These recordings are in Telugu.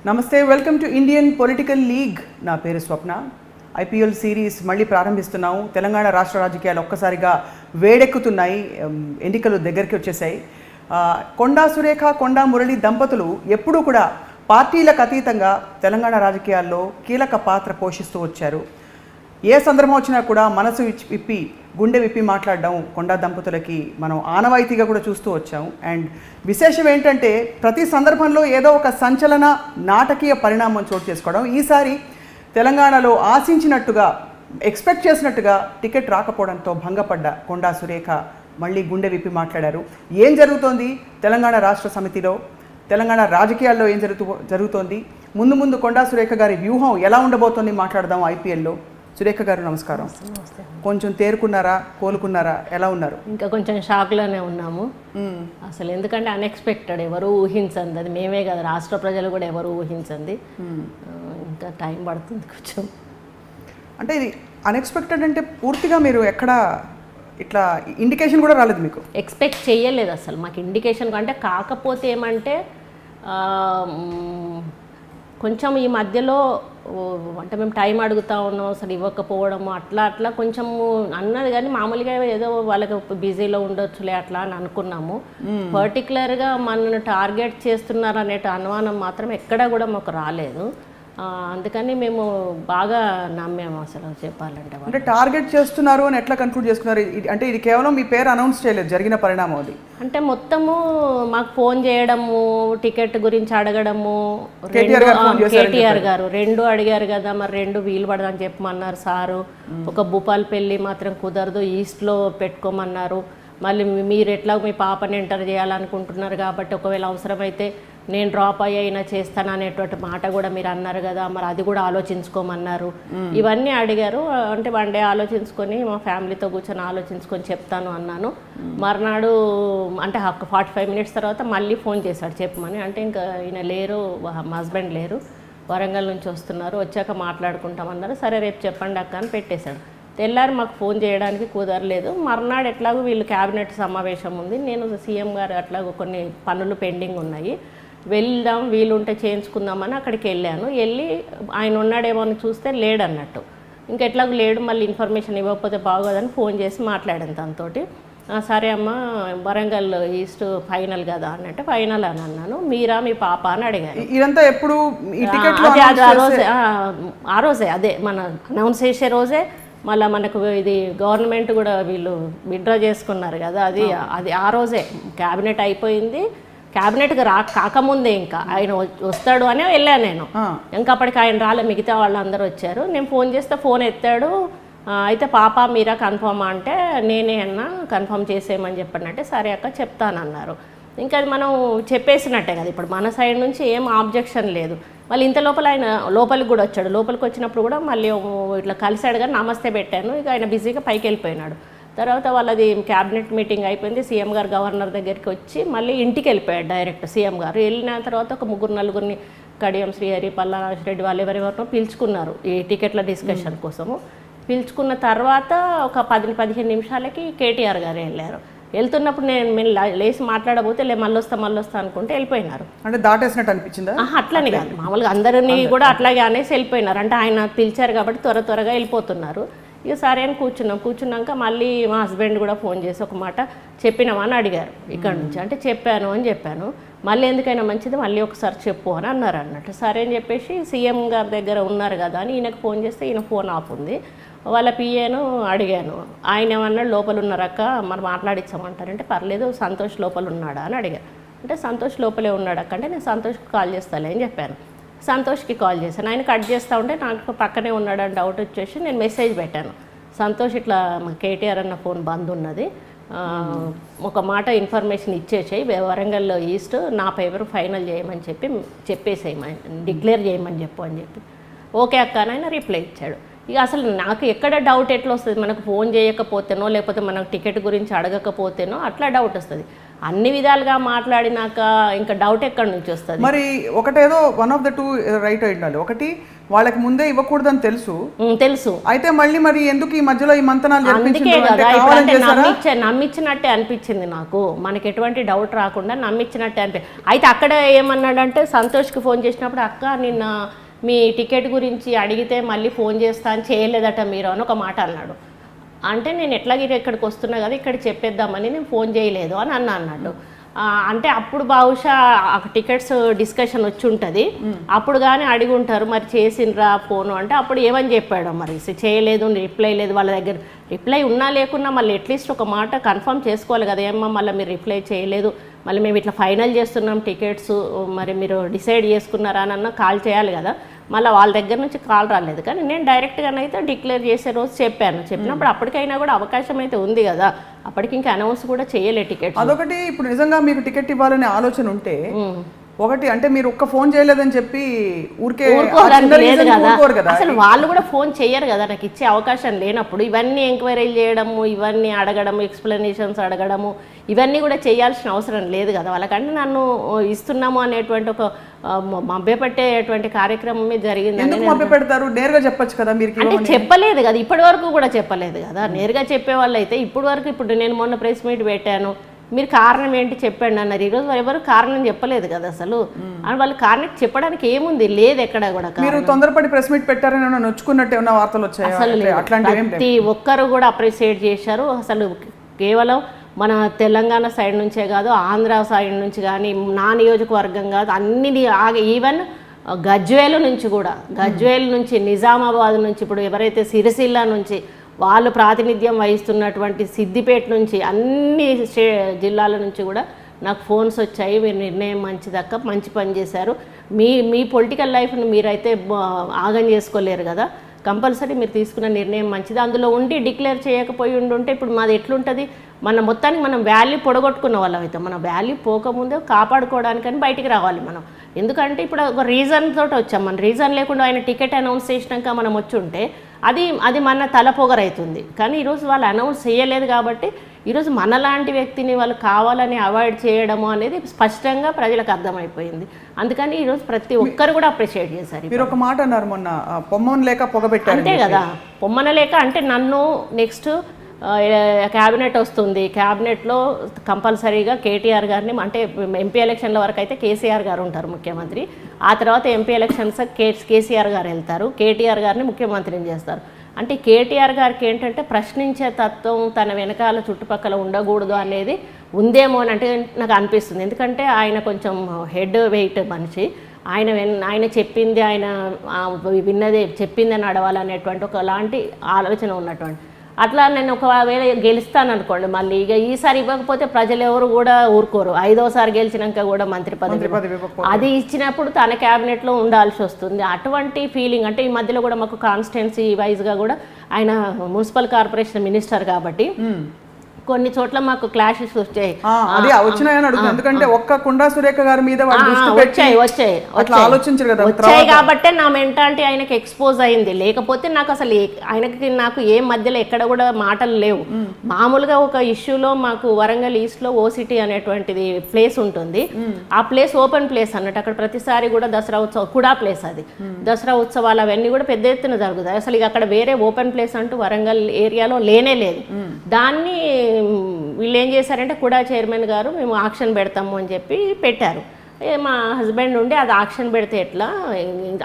నమస్తే, welcome to Indian political league. నా పేరు స్వప్న. ఐపీఎల్ సిరీస్ మళ్ళీ ప్రారంభిస్తున్నాము. తెలంగాణ రాష్ట్ర రాజకీయాలు ఒక్కసారిగా వేడెక్కుతున్నాయి. ఎన్నికలు దగ్గరికి వచ్చేసాయి. కొండా సురేఖ, కొండా మురళి దంపతులు ఎప్పుడూ కూడా పార్టీలకు అతీతంగా తెలంగాణ రాజకీయాల్లో కీలక పాత్ర పోషిస్తూ వచ్చారు. ఏ సందర్భం వచ్చినా కూడా మనసు విప్పి గుండె విప్పి మాట్లాడడం కొండా దంపతులకి మనం ఆనవాయితీగా కూడా చూస్తూ వచ్చాము. అండ్ విశేషం ఏంటంటే ప్రతి సందర్భంలో ఏదో ఒక సంచలన నాటకీయ పరిణామం చోటు చేసుకోవడం. ఈసారి తెలంగాణలో ఆశించినట్టుగా, ఎక్స్పెక్ట్ చేసినట్టుగా టికెట్ రాకపోవడంతో భంగపడ్డ కొండా సురేఖ మళ్ళీ గుండె విప్పి మాట్లాడారు. ఏం జరుగుతోంది తెలంగాణ రాష్ట్ర సమితిలో, తెలంగాణ రాజకీయాల్లో ఏం జరుగుతోంది, ముందు కొండా సురేఖ గారి వ్యూహం ఎలా ఉండబోతోంది మాట్లాడదాం ఐపీఎల్లో. సురేఖ గారు నమస్కారం. కొంచెం తేరుకున్నారా, కోలుకున్నారా, ఎలా ఉన్నారు? ఇంకా కొంచెం షాక్లోనే ఉన్నాము అసలు. ఎందుకంటే అన్ఎక్స్పెక్టెడ్, ఎవరు ఊహించండి. అది మేమే కదా, రాష్ట్ర ప్రజలు కూడా ఎవరు ఊహించండి. ఇంకా టైం పడుతుంది కొంచెం. అంటే ఇది అన్ఎక్స్పెక్టెడ్ అంటే పూర్తిగా మీరు ఎక్కడ ఇట్లా ఇండికేషన్ కూడా రాలేదు మీకు? ఎక్స్పెక్ట్ చేయలేదు అసలు మాకు ఇండికేషన్. అంటే కాకపోతే ఏమంటే కొంచెం ఈ మధ్యలో అంటే మేము టైం అడుగుతూ ఉన్నాం, అసలు ఇవ్వకపోవడము అట్లా కొంచెము అన్నది. కానీ మామూలుగా ఏదో వాళ్ళకి బిజీలో ఉండొచ్చులే అట్లా అని అనుకున్నాము. పర్టికులర్గా మనల్ని టార్గెట్ చేస్తున్నారు అనే అనుమానం మాత్రం ఎక్కడా కూడా మాకు రాలేదు. అందుకని మేము బాగా నమ్మాము అసలు చెప్పాలంటే. అంటే టార్గెట్ చేస్తున్నారు అని ఎట్లా కన్క్లూడ్ చేసుకున్నారు? అంటే ఇది కేవలం మీ పేరు అనౌన్స్ చేయలేదు, జరిగిన పరిణామం అది. అంటే మొత్తము మాకు ఫోన్ చేయడము, టికెట్ గురించి అడగడము. కేటీఆర్ గారు 2 అడిగారు కదా, మరి 2 వీలు పడదని చెప్పమన్నారు సారు. ఒక భూపాలపల్లి మాత్రం కుదరదు, ఈస్ట్లో పెట్టుకోమన్నారు. మళ్ళీ మీరు ఎట్లా మీ పాపని ఎంటర్ చేయాలనుకుంటున్నారు కాబట్టి ఒకవేళ అవసరమైతే నేను డ్రాప్ అయినా చేస్తాను అనేటువంటి మాట కూడా మీరు అన్నారు కదా, మరి అది కూడా ఆలోచించుకోమన్నారు. ఇవన్నీ అడిగారు. అంటే 1 డే ఆలోచించుకొని మా ఫ్యామిలీతో కూర్చొని ఆలోచించుకొని చెప్తాను అన్నాను. మర్నాడు అంటే 45 మినిట్స్ తర్వాత మళ్ళీ ఫోన్ చేశాడు చెప్పమని. అంటే ఇంకా ఈయన లేరు, మా హస్బెండ్ లేరు, వరంగల్ నుంచి వస్తున్నారు, వచ్చాక మాట్లాడుకుంటామన్నారు. సరే రేపు చెప్పండి అక్క అని పెట్టేశాడు. తెల్లారి మాకు ఫోన్ చేయడానికి కుదరలేదు. మర్నాడు ఎట్లాగో వీళ్ళు క్యాబినెట్ సమావేశం ఉంది, నేను సీఎం గారు అట్లాగో కొన్ని పనులు పెండింగ్ ఉన్నాయి, వెళ్దాం వీలుంటే చేయించుకుందామని అక్కడికి వెళ్ళాను. వెళ్ళి ఆయన ఉన్నాడేమో అని చూస్తే లేడన్నట్టు. ఇంకెట్లాగో లేడు, మళ్ళీ ఇన్ఫర్మేషన్ ఇవ్వకపోతే బాగోదని ఫోన్ చేసి మాట్లాడాను తనతోటి. సరే అమ్మ వరంగల్ ఈస్ట్ ఫైనల్ కదా అన్నట్టు. ఫైనల్ అని అన్నాను. మీరా మీ పాప అని అడిగారు. ఇదంతా ఎప్పుడు ఆ రోజే అదే మన అనౌన్స్ చేసే రోజే. మళ్ళీ మనకు ఇది గవర్నమెంట్ కూడా వీళ్ళు విత్డ్రా చేసుకున్నారు కదా, అది ఆ రోజే క్యాబినెట్ అయిపోయింది. క్యాబినెట్కి కాకముందే ఇంకా ఆయన వస్తాడు అని వెళ్ళాను నేను. ఇంకా అప్పటికి ఆయన రాలే, మిగతా వాళ్ళందరూ వచ్చారు. నేను ఫోన్ చేస్తే ఫోన్ ఎత్తాడు. అయితే పాప మీరా కన్ఫర్మ్ అంటే నేనే అన్నా కన్ఫర్మ్ చేసేయమని చెప్పండి. సరే అక్క చెప్తానన్నారు. ఇంకా అది మనం చెప్పేసినట్టే కదా, ఇప్పుడు మన సైడ్ నుంచి ఏం ఆబ్జెక్షన్ లేదు. మళ్ళీ ఇంత లోపల ఆయన లోపలికి కూడా వచ్చాడు. లోపలికి వచ్చినప్పుడు కూడా మళ్ళీ ఇట్లా కలిశాడు కానీ నమస్తే పెట్టాను. ఇక ఆయన బిజీగా పైకి వెళ్ళిపోయినాడు. తర్వాత వాళ్ళది క్యాబినెట్ మీటింగ్ అయిపోయింది. సీఎం గారు గవర్నర్ దగ్గరికి వచ్చి మళ్ళీ ఇంటికి వెళ్ళిపోయాడు డైరెక్ట్ సీఎం గారు. వెళ్ళిన తర్వాత ఒక 3-4 కడియం శ్రీహరి, పల్లారాజు రెడ్డి వాళ్ళు ఎవరెవరినో పిలుచుకున్నారు ఈ టికెట్ల డిస్కషన్ కోసము. పిలుచుకున్న తర్వాత ఒక 10-15 నిమిషాలకి కేటీఆర్ గారు వెళ్ళారు. వెళ్తున్నప్పుడు నేను లేచి మాట్లాడబోతే మళ్ళీ వస్తా అనుకుంటే వెళ్ళిపోయినారు. అంటే దాటేసినట్టు అనిపించిందా? అట్లని కాదు, మామూలుగా అందరినీ కూడా అట్లాగే అనేసి వెళ్ళిపోయినారు. అంటే ఆయన పిలిచారు కాబట్టి త్వరగా వెళ్ళిపోతున్నారు. ఇక సరే అని కూర్చున్నాక మళ్ళీ మా హస్బెండ్ కూడా ఫోన్ చేసి ఒక మాట చెప్పినామని అడిగారు ఇక్కడ నుంచి. అంటే చెప్పాను అని చెప్పాను. మళ్ళీ ఎందుకైనా మంచిది మళ్ళీ ఒకసారి చెప్పు అని అన్నారు అన్నట్టు. సరే అని చెప్పేసి సీఎం గారి దగ్గర ఉన్నారు కదా అని ఈయనకు ఫోన్ చేస్తే ఈయన ఫోన్ ఆఫ్ ఉంది. వాళ్ళ పిఏను అడిగాను. ఆయన ఏమన్నాడు, లోపల ఉన్నారక్క మరి మాట్లాడించమంటారంటే పర్లేదు సంతోష్ లోపల ఉన్నాడా అని అడిగాను. అంటే సంతోష్ లోపలే ఉన్నాడక్క అంటే నేను సంతోష్కి కాల్ చేస్తాలే అని చెప్పాను. సంతోష్కి కాల్ చేశాను. ఆయన కట్ చేస్తూ ఉంటే నాకు పక్కనే ఉన్నాడని డౌట్ వచ్చేసి నేను మెసేజ్ పెట్టాను. సంతోష్ ఇట్లా కేటీఆర్ అన్న ఫోన్ బంద్ ఉన్నది, ఒక మాట ఇన్ఫర్మేషన్ ఇచ్చేసేయి, వరంగల్లో ఈస్ట్ నా పేపర్ ఫైనల్ చేయమని చెప్పేసేయమని డిక్లేర్ చేయమని చెప్పు అని చెప్పి ఓకే అక్క అని ఆయన రిప్లై ఇచ్చాడు. ఇక అసలు నాకు ఎక్కడ డౌట్ ఎట్లా వస్తుంది, మనకు ఫోన్ చేయకపోతేనో లేకపోతే మనకు టికెట్ గురించి అడగకపోతేనో అట్లా డౌట్ వస్తుంది. అన్ని విధాలుగా మాట్లాడినాక ఇంకా డౌట్ ఎక్కడి నుంచి వస్తుంది? మరి ఒకటేదో 1 of the 2 రైట్ అయి ఉండాలి. ఒకటి వాళ్ళకి ముందే ఇవ్వకూడదని తెలుసు. తెలుసు. అయితే మళ్ళీ మరి ఎందుకు ఈ మధ్యలో ఈ మంతనాలు అందుకే కదా ఇప్పుడు నమ్మించినట్టే అనిపించింది నాకు. మనకి ఎటువంటి డౌట్ రాకుండా నమ్మించినట్టే అయితే అక్కడ ఏమన్నాడంటే సంతోష్కి ఫోన్ చేసినప్పుడు అక్క నిన్న మీ టికెట్ గురించి అడిగితే మళ్ళీ ఫోన్ చేస్తా అని చేయలేదట మీరు అని ఒక మాట అన్నాడు. అంటే నేను ఎట్లాగే ఇక్కడికి వస్తున్నా కదా ఇక్కడ చెప్పేద్దామని నేను ఫోన్ చేయలేదు అని అన్నాడు. అంటే అప్పుడు బహుశా టికెట్స్ డిస్కషన్ వచ్చి ఉంటుంది, అప్పుడు కానీ అడిగి ఉంటారు మరి చేసిండ్రా ఫోను అంటే అప్పుడు ఏమని చెప్పాడు మరి చేయలేదు రిప్లై లేదు వాళ్ళ దగ్గర. రిప్లై ఉన్నా లేకున్నా మళ్ళీ అట్లీస్ట్ ఒక మాట కన్ఫర్మ్ చేసుకోవాలి కదా, ఏమన్నా మళ్ళీ మీరు రిప్లై చేయలేదు మళ్ళీ మేము ఇట్లా ఫైనల్ చేస్తున్నాం టికెట్స్ మరి మీరు డిసైడ్ చేసుకున్నారా అని కాల్ చేయాలి కదా. మళ్ళీ వాళ్ళ దగ్గర నుంచి కాల్ రాలేదు. కానీ నేను డైరెక్ట్గానైతే డిక్లేర్ చేసే రోజు చెప్పినప్పుడు అప్పటికైనా కూడా అవకాశం అయితే ఉంది కదా, అప్పటికి ఇంకా అనౌన్స్ కూడా చేయలే టికెట్. అదొకటి ఇప్పుడు నిజంగా మీకు టికెట్ ఇవ్వాలనే ఆలోచన ఉంటే ఒకటి అంటే మీరు ఒక్క ఫోన్ చేయలేదని చెప్పి ఊరికే కదా, అసలు వాళ్ళు కూడా ఫోన్ చెయ్యరు కదా నాకు ఇచ్చే అవకాశం లేనప్పుడు. ఇవన్నీ ఎంక్వైరీలు చేయడము, ఇవన్నీ అడగడము, ఎక్స్ప్లెనేషన్స్ అడగడము, ఇవన్నీ కూడా చేయాల్సిన అవసరం లేదు కదా వాళ్ళకంటే. నన్ను ఇస్తున్నాము అనేటువంటి ఒక మభ్యపెట్టేటువంటి కార్యక్రమమే జరిగింది. నేరుగా చెప్పొచ్చు కదా మీరు, అంటే చెప్పలేదు కదా ఇప్పటి వరకు కూడా చెప్పలేదు కదా. నేరుగా చెప్పే వాళ్ళు అయితే ఇప్పటి వరకు, ఇప్పుడు నేను మొన్న ప్రెస్ మీట్ పెట్టాను మీరు కారణం ఏంటి చెప్పండి అన్నారు. ఈరోజు ఎవరు కారణం చెప్పలేదు కదా అసలు. అని వాళ్ళు కారణం చెప్పడానికి ఏముంది లేదు ఎక్కడ కూడా. మీరు తొందరపడి ప్రెస్ మీట్ పెట్టారని నొచ్చుకున్నట్టు ఏమైనా వార్తలు వచ్చాయి? అసలు ప్రతి ఒక్కరు కూడా అప్రిషియేట్ చేశారు. అసలు కేవలం మన తెలంగాణ సైడ్ నుంచే కాదు, ఆంధ్ర సైడ్ నుంచి కానీ, నా నియోజకవర్గం కాదు, అన్ని ఈవెన్ గజ్వేల్ నుంచి కూడా, గజ్వేల్ నుంచి, నిజామాబాద్ నుంచి, ఇప్పుడు ఎవరైతే సిరిసిల్ల నుంచి వాళ్ళు ప్రాతినిధ్యం వహిస్తున్నటువంటి సిద్దిపేట నుంచి, అన్ని జిల్లాల నుంచి కూడా నాకు ఫోన్స్ వచ్చాయి. మీరు నిర్ణయం మంచిదక్క, మంచి పని చేశారు, మీ పొలిటికల్ లైఫ్ను మీరైతే ఆగం చేసుకోలేరు కదా, కంపల్సరీ మీరు తీసుకున్న నిర్ణయం మంచిది. అందులో ఉండి డిక్లేర్ చేయకపోయి ఉంటే ఇప్పుడు మాది ఎట్లుంటుంది? మన మొత్తానికి మనం వాల్యూ పొడగొట్టుకున్న వాళ్ళం అయితే, మన వాల్యూ పోకముందే కాపాడుకోవడానికని బయటికి రావాలి మనం. ఎందుకంటే ఇప్పుడు ఒక రీజన్ తోటి వచ్చాం, మన రీజన్ లేకుండా ఆయన టికెట్ అనౌన్స్ చేసినాక మనం వచ్చి ఉంటే అది మన తలపొగరైతుంది. కానీ ఈరోజు వాళ్ళు అనౌన్స్ చేయలేదు కాబట్టి ఈరోజు మనలాంటి వ్యక్తిని వాళ్ళు కావాలని అవాయిడ్ చేయడము అనేది స్పష్టంగా ప్రజలకు అర్థమైపోయింది. అందుకని ఈరోజు ప్రతి ఒక్కరు కూడా అప్రిషియేట్ చేశారు. మీరు ఒక మాట అన్నారు మొన్న, పొమ్మన లేక పొగబెట్టారు. అంతే కదా, పొమ్మన లేక అంటే నన్ను నెక్స్ట్ క్యాబినెట్ వస్తుంది, క్యాబినెట్లో కంపల్సరీగా కేటీఆర్ గారిని, అంటే ఎంపీ ఎలక్షన్ల వరకు అయితే కేసీఆర్ గారు ఉంటారు ముఖ్యమంత్రి, ఆ తర్వాత ఎంపీ ఎలక్షన్స్ కేసీఆర్ గారు వెళ్తారు, కేటీఆర్ గారిని ముఖ్యమంత్రిని చేస్తారు. అంటే కేటీఆర్ గారికి ఏంటంటే ప్రశ్నించే తత్వం తన వెనకాల చుట్టుపక్కల ఉండకూడదు అనేది ఉందేమో అని అంటే నాకు అనిపిస్తుంది. ఎందుకంటే ఆయన కొంచెం హెడ్ వెయిట్ మనిషి, ఆయన చెప్పింది ఆయన విన్నదే చెప్పింది అని నడవాలనేటువంటి ఒకలాంటి ఆలోచన ఉన్నటువంటి. అట్లా నేను ఒకవేళ గెలుస్తాను అనుకోండి, మళ్ళీ ఇక ఈసారి ఇవ్వకపోతే ప్రజలు ఎవరు కూడా ఊరుకోరు. 5వసారి గెలిచినాక కూడా మంత్రి పదవి అది ఇచ్చినప్పుడు తన క్యాబినెట్లో ఉండాల్సి వస్తుంది. అటువంటి ఫీలింగ్ అంటే ఈ మధ్యలో కూడా మాకు కాన్స్టిట్యున్సీ వైజ్గా కూడా ఆయన మున్సిపల్ కార్పొరేషన్ మినిస్టర్ కాబట్టి కొన్ని చోట్ల మాకు క్లాషెస్ వచ్చాయి. ఎందుకంటే ఒక్క కుండా సురేఖ గారి మీద వచ్చాయి కాబట్టి నా మెంటాలిటీ ఆయనకి ఎక్స్పోజ్ అయింది. లేకపోతే నాకు అసలు నాకు ఏ మధ్యలో ఎక్కడ కూడా మాటలు లేవు. మామూలుగా ఒక ఇష్యూలో మాకు వరంగల్ ఈస్ట్ లో ఓసిటీ అనేటువంటిది ప్లేస్ ఉంటుంది, ఆ ప్లేస్ ఓపెన్ ప్లేస్ అన్నట్టు. అక్కడ ప్రతిసారి కూడా దసరా ఉత్సవం కూడా ప్లేస్, అది దసరా ఉత్సవాలు అవన్నీ కూడా పెద్ద ఎత్తున జరుగుతాయి. అసలు ఇక అక్కడ వేరే ఓపెన్ ప్లేస్ అంటూ వరంగల్ ఏరియాలో లేనే లేదు. దాన్ని వీళ్ళు ఏం చేశారంటే కూడా చైర్మన్ గారు మేము ఆక్షన్ పెడతాము అని చెప్పి పెట్టారు. మా హస్బెండ్ ఉండి అది ఆక్షన్ పెడితే ఎట్లా,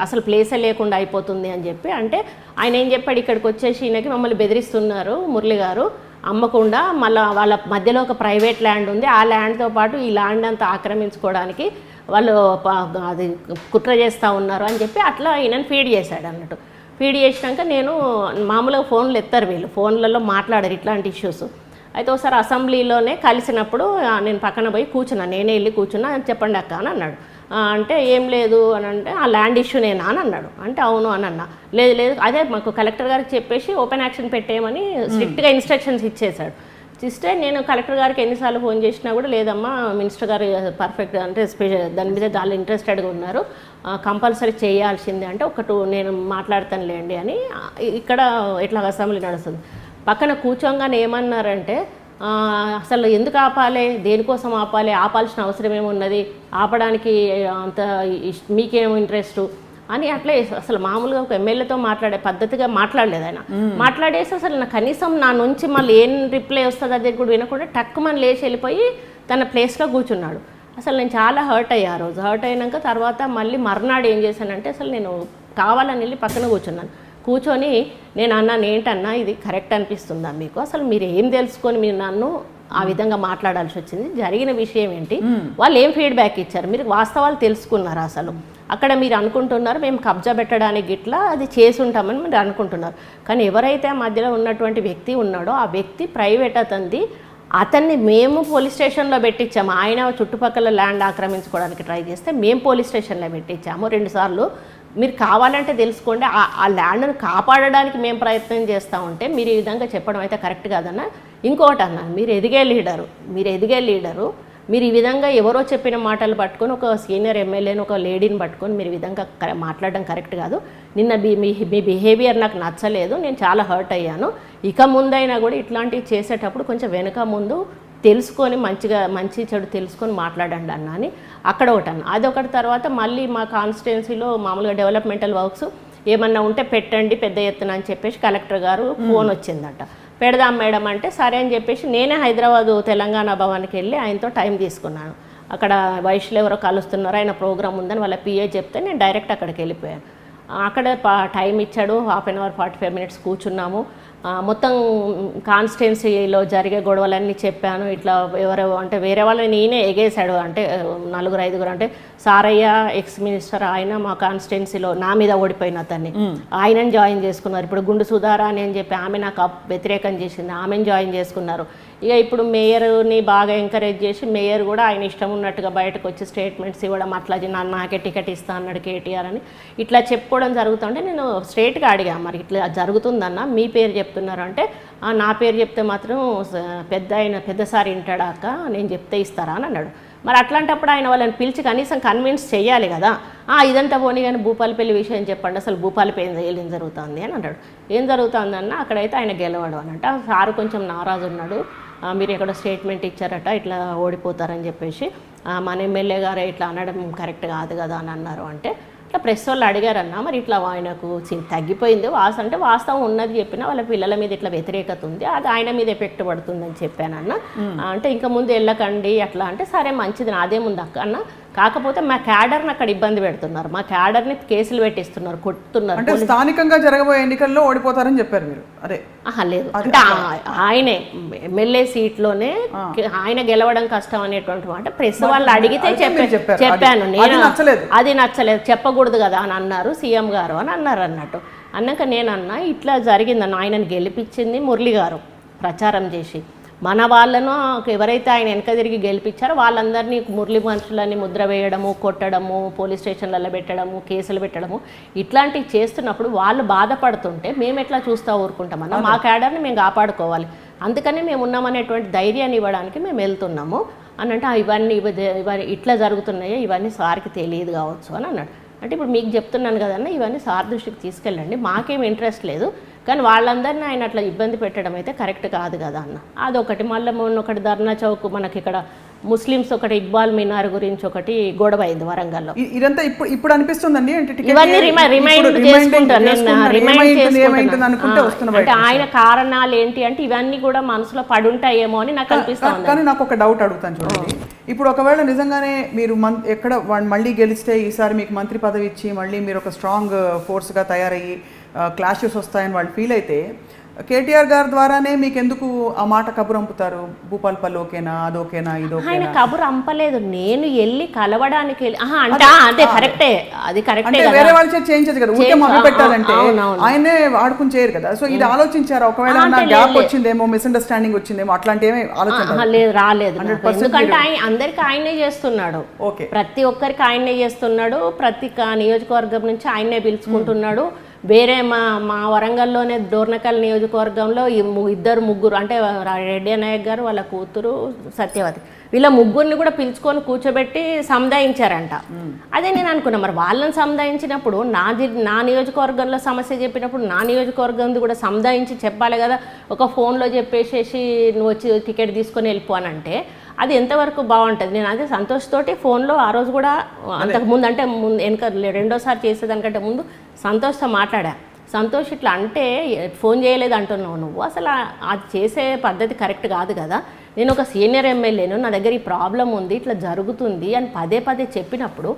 అసలు ప్లేసే లేకుండా అయిపోతుంది అని చెప్పి అంటే ఆయన ఏం చెప్పాడు, ఇక్కడికి వచ్చేసి ఈయనకి మమ్మల్ని బెదిరిస్తున్నారు మురళి గారు, అమ్మకుండా మళ్ళీ వాళ్ళ మధ్యలో ఒక ప్రైవేట్ ల్యాండ్ ఉంది, ఆ ల్యాండ్తో పాటు ఈ ల్యాండ్ అంతా ఆక్రమించుకోవడానికి వాళ్ళు అది కుట్ర చేస్తూ ఉన్నారు అని చెప్పి అట్లా ఈయనని ఫీడ్ చేశాడు అన్నట్టు. ఫీడ్ చేసినాక నేను మామూలుగా ఫోన్లు ఎత్తారు, వీళ్ళు ఫోన్లలో మాట్లాడారు ఇట్లాంటి ఇష్యూస్. అయితే ఒకసారి అసెంబ్లీలోనే కలిసినప్పుడు నేను పక్కన పోయి కూర్చున్నా, నేనే వెళ్ళి కూర్చున్నా, చెప్పండి అక్క అని అన్నాడు. అంటే ఏం లేదు అని అంటే ఆ ల్యాండ్ ఇష్యూనేనా అని అన్నాడు. అంటే అవును అని అన్నా. లేదు అదే మాకు కలెక్టర్ గారికి చెప్పేసి ఓపెన్ యాక్షన్ పెట్టేయమని స్ట్రిక్ట్గా ఇన్స్ట్రక్షన్స్ ఇచ్చేశాడు. ఇస్తే నేను కలెక్టర్ గారికి ఎన్నిసార్లు ఫోన్ చేసినా కూడా లేదమ్మా మినిస్టర్ గారు పర్ఫెక్ట్ అంటే దాని మీద చాలా ఇంట్రెస్టెడ్గా ఉన్నారు, కంపల్సరీ చేయాల్సిందే అంటే నేను మాట్లాడతానులేండి అని. ఇక్కడ ఇట్లా అసెంబ్లీ నడుస్తుంది. పక్కన కూర్చోగానే ఏమన్నారంటే అసలు ఎందుకు ఆపాలి, దేనికోసం ఆపాలి, ఆపాల్సిన అవసరం ఏమున్నది, ఆపడానికి అంత మీకేమో ఇంట్రెస్టు, అని అట్లే అసలు మామూలుగా ఒక ఎమ్మెల్యేతో మాట్లాడే పద్ధతిగా మాట్లాడలేదు ఆయన. మాట్లాడేసి అసలు నా కనీసం నా నుంచి మళ్ళీ ఏం రిప్లై వస్తుంది అది కూడా వినకుండా టక్కుమని లేచి వెళ్ళిపోయి తన ప్లేస్లో కూర్చున్నాడు. అసలు నేను చాలా హర్ట్ అయ్యా ఆ రోజు. హర్ట్ అయినాక తర్వాత మళ్ళీ మర్నాడు ఏం చేశానంటే అసలు నేను కావాలని వెళ్ళి పక్కన కూర్చున్నాను. కూర్చొని నేను అన్నాను, ఏంటన్నా ఇది కరెక్ట్ అనిపిస్తుందా మీకు? అసలు మీరు ఏం తెలుసుకొని మీరు నన్ను ఆ విధంగా మాట్లాడాల్సి వచ్చింది? జరిగిన విషయం ఏంటి? వాళ్ళు ఏం ఫీడ్బ్యాక్ ఇచ్చారు? మీరు వాస్తవాలు తెలుసుకున్నారు? అసలు అక్కడ మీరు అనుకుంటున్నారు మేము కబ్జా పెట్టడానికి గిట్లా అది చేసి ఉంటామని మీరు అనుకుంటున్నారు. కానీ ఎవరైతే ఆ మధ్యలో ఉన్నటువంటి వ్యక్తి ఉన్నాడో ఆ వ్యక్తి ప్రైవేట్ అతన్ని మేము పోలీస్ స్టేషన్లో పెట్టించాము. ఆయన చుట్టుపక్కల ల్యాండ్ ఆక్రమించుకోవడానికి ట్రై చేస్తే మేము పోలీస్ స్టేషన్లో పెట్టించాము 2 సార్లు. మీరు కావాలంటే తెలుసుకోండి, ఆ ల్యాండ్ను కాపాడడానికి మేము ప్రయత్నం చేస్తూ ఉంటే మీరు ఈ విధంగా చెప్పడం అయితే కరెక్ట్ కాదన్న. ఇంకోటి అన్నాను, మీరు ఎదిగే లీడరు మీరు ఈ విధంగా ఎవరో చెప్పిన మాటలు పట్టుకొని ఒక సీనియర్ ఎమ్మెల్యేని ఒక లేడీని పట్టుకొని మీరు ఈ విధంగా మాట్లాడడం కరెక్ట్ కాదు. నిన్న మీ బిహేవియర్ నాకు నచ్చలేదు, నేను చాలా హర్ట్ అయ్యాను. ఇక ముందైనా కూడా ఇట్లాంటివి చేసేటప్పుడు కొంచెం వెనుక ముందు తెలుసుకొని మంచి చెడు తెలుసుకొని మాట్లాడండి అన్న అని అక్కడ ఒకటి అన్న. అదొకటి. తర్వాత మళ్ళీ మా కాన్స్టిట్యున్సీలో మామూలుగా డెవలప్మెంటల్ వర్క్స్ ఏమన్నా ఉంటే పెట్టండి పెద్ద ఎత్తున అని చెప్పేసి కలెక్టర్ గారు ఫోన్ వచ్చిందంట. పెడదాం మేడం అంటే సరే అని చెప్పేసి నేనే హైదరాబాదు తెలంగాణ భవన్కి వెళ్ళి ఆయనతో టైం తీసుకున్నాను. అక్కడ వయసులో ఎవరో కలుస్తున్నారు, ఆయన ప్రోగ్రామ్ ఉందని వాళ్ళ పిఏ చెప్తే నేను డైరెక్ట్ అక్కడికి వెళ్ళిపోయాను. అక్కడ టైం ఇచ్చాడు, 1/2 అవర్ 45 మినిట్స్ కూర్చున్నాము. మొత్తం కాన్స్టిట్యున్సీలో జరిగే గొడవలన్నీ చెప్పాను. ఇట్లా ఎవరో అంటే వేరే వాళ్ళని నేనే ఎగేశాడు, అంటే 4-5 అంటే సారయ్య ఎక్స్ మినిస్టర్ ఆయన మా కాన్స్టిట్యున్సీలో నా మీద ఓడిపోయిన అతన్ని ఆయనని జాయిన్ చేసుకున్నారు. ఇప్పుడు గుండు సుధారా అని చెప్పి ఆమె నాకు వ్యతిరేకం చేసింది, ఆమెను జాయిన్ చేసుకున్నారు. ఇక ఇప్పుడు మేయర్ని బాగా ఎంకరేజ్ చేసి మేయర్ కూడా ఆయన ఇష్టం ఉన్నట్టుగా బయటకు వచ్చి స్టేట్మెంట్స్ ఇవ్వడం, అట్లా నాకే టికెట్ ఇస్తా అన్నాడు కేటీఆర్ అని ఇట్లా చెప్పుకోవడం జరుగుతుంటే నేను స్ట్రేట్గా అడిగా, మరి ఇట్లా జరుగుతుందన్న మీ పేరు చెప్తున్నారు అంటే నా పేరు చెప్తే మాత్రం పెద్దసారి వింటాడా అక్క, నేను చెప్తే ఇస్తారా అని అన్నాడు. మరి అట్లాంటప్పుడు ఆయన వాళ్ళని పిలిచి కనీసం కన్విన్స్ చేయాలి కదా. ఇదంతా పోనీ కానీ భూపాలపల్లి విషయం చెప్పండి, అసలు భూపాలపల్లి ఏం జరుగుతుంది అని అన్నాడు. ఏం జరుగుతుందన్న అక్కడైతే ఆయన గెలవడు అని అంటే సారు కొంచెం నారాజు ఉన్నాడు, మీరు ఎక్కడో స్టేట్మెంట్ ఇచ్చారట ఇట్లా ఓడిపోతారని చెప్పేసి మన ఎమ్మెల్యే గారే ఇట్లా అనడం కరెక్ట్ కాదు కదా అని అన్నారు. అంటే ఇట్లా ప్రెస్ వాళ్ళు అడిగారన్న, మరి ఇట్లా ఆయనకు తగ్గిపోయింది అంటే వాస్తవం ఉన్నది చెప్పినా వాళ్ళ పిల్లల మీద ఇట్లా వ్యతిరేకత ఉంది, అది ఆయన మీద ఎఫెక్ట్ పడుతుందని చెప్పానన్న. అంటే ఇంకా ముందు వెళ్ళకండి అట్లా అంటే సరే మంచిది నాదే ముందు అక్క అన్న, కాకపోతే మా క్యాడర్ని అక్కడ ఇబ్బంది పెడుతున్నారు, మా క్యాడర్ని కేసులు పెట్టిస్తున్నారు, కొట్టుతున్నారు. అంటే స్థానికంగా జరగబోయే ఎన్నికల్లో ఓడిపోతారని చెప్పారు మీరు? అదే లేదు, అంటే ఆయనే ఎమ్మెల్యే సీట్లోనే ఆయన గెలవడం కష్టం అనేటువంటి మాట ప్రెస్ వాళ్ళు అడిగితే చెప్పాను నేను. అది నచ్చలేదు, చెప్పకూడదు కదా అని అన్నారు సీఎం గారు అని అన్నారు. అన్నట్టు అన్నాక నేనన్నా ఇట్లా జరిగిందన్న, ఆయనను గెలిపించింది మురళి గారు ప్రచారం చేసి, మన వాళ్ళను ఎవరైతే ఆయన వెనక తిరిగి గెలిపించారో వాళ్ళందరినీ మురళి మనుషులని ముద్ర వేయడము, కొట్టడము, పోలీస్ స్టేషన్లలో పెట్టడము, కేసులు పెట్టడము ఇట్లాంటివి చేస్తున్నప్పుడు వాళ్ళు బాధపడుతుంటే మేము ఎట్లా చూస్తూ ఊరుకుంటామన్నా, మా క్యాడర్ని మేము కాపాడుకోవాలి, అందుకని మేము ఉన్నామనేటువంటి ధైర్యాన్ని ఇవ్వడానికి మేము వెళ్తున్నాము అని అంటే ఇవన్నీ ఇట్లా జరుగుతున్నాయో ఇవన్నీ సార్కి తెలియదు కావచ్చు అని అన్నాడు. అంటే ఇప్పుడు మీకు చెప్తున్నాను కదన్నా, ఇవన్నీ సార్ దృష్టికి తీసుకెళ్ళండి, మాకేం ఇంట్రెస్ట్ లేదు, కానీ వాళ్ళందరినీ ఆయన అట్లా ఇబ్బంది పెట్టడం అయితే కరెక్ట్ కాదు కదా అన్న. అదొకటి. మళ్ళీ మొన్న ఒకటి ధర్నా చౌక్ మనకి ఇక్కడ ముస్లిమ్స్ ఒకటి ఇక్బాల్ మినార్ గురించి ఒకటి గొడవ అయింది వరంగల్లో. ఇదంతా ఇప్పుడు అనిపిస్తుందండి ఇవన్నీ రిమైండ్ చేసుకుంటాను, అంటే ఆయన కారణాలు ఏంటి అంటే ఇవన్నీ కూడా మనసులో పడుంటాయేమో అని నాకు అనిపిస్తుంది. కానీ నాకు ఒక డౌట్ అడుగుతాను చూడండి, ఇప్పుడు ఒకవేళ నిజంగానే మీరు ఎక్కడ మళ్ళీ గెలిస్తే ఈసారి మీకు మంత్రి పదవి ఇచ్చి మళ్ళీ మీరు ఒక స్ట్రాంగ్ ఫోర్స్గా తయారయ్యి క్లాషెస్ వస్తాయని వాళ్ళు ఫీల్ అయితే కేటీఆర్ గారి ద్వారానే మీకు ఎందుకు ఆ మాట కబురు అంపుతారు? భూపాలపల్లి ఓకేనా, అదోకేనా, ఇదోకేనా? ఆయన కబురు అంపలేదు, నేను వెళ్ళి కలవడానికి అంటే అదే కరెక్టే, అది కరెక్టే. వేరే వాళ్ళ చేత చేయించదు కదా, ఊరికే మొదలు పెట్టాలంటే ఆయనే వాడుకుని చేయరు కదా. సో ఇది ఆలోచించారా? ఒకవేళ గ్యాప్ వచ్చిందేమో, మిస్అండర్స్టాండింగ్ వచ్చిందేమో, అట్లాంటి ఏమీ ఆలోచన రాలేదు. ఎందుకంటే ఆయన అందరికి ఆయనే చేస్తున్నాడు, ప్రతి ఒక్కరికి ఆయనే చేస్తున్నాడు, ప్రతి నియోజకవర్గం నుంచి ఆయనే పిలుచుకుంటున్నాడు. వేరే మా వరంగల్లోనే డోర్నకల్ నియోజకవర్గంలో ముగ్గురు అంటే రెడ్డి నాయక్ గారు వాళ్ళ కూతురు సత్యవతి వీళ్ళ ముగ్గురిని కూడా పిలుచుకొని కూర్చోబెట్టి సముదాయించారంట. అదే నేను అనుకున్నా, మరి వాళ్ళని సముదాయించినప్పుడు నా నియోజకవర్గంలో సమస్య చెప్పినప్పుడు నా నియోజకవర్గం కూడా సముదాయించి చెప్పాలి కదా. ఒక ఫోన్లో చెప్పేసేసి నువ్వు వచ్చి టికెట్ తీసుకొని వెళ్ళిపోనంటే అది ఎంతవరకు బాగుంటుంది. నేను అదే సంతోష్ తోటి ఫోన్లో ఆ రోజు కూడా అంతకుముందు అంటే వెనక రెండోసారి చేసేదానికంటే ముందు సంతోష్తో మాట్లాడా. సంతోష్ ఇట్లా అంటే ఫోన్ చేయలేదు అంటున్నావు నువ్వు, అసలు అది చేసే పద్ధతి కరెక్ట్ కాదు కదా. నేను ఒక సీనియర్ ఎమ్మెల్యేను, నా దగ్గర ఈ ప్రాబ్లం ఉంది, ఇట్లా జరుగుతుంది అని పదే పదే చెప్పినప్పుడు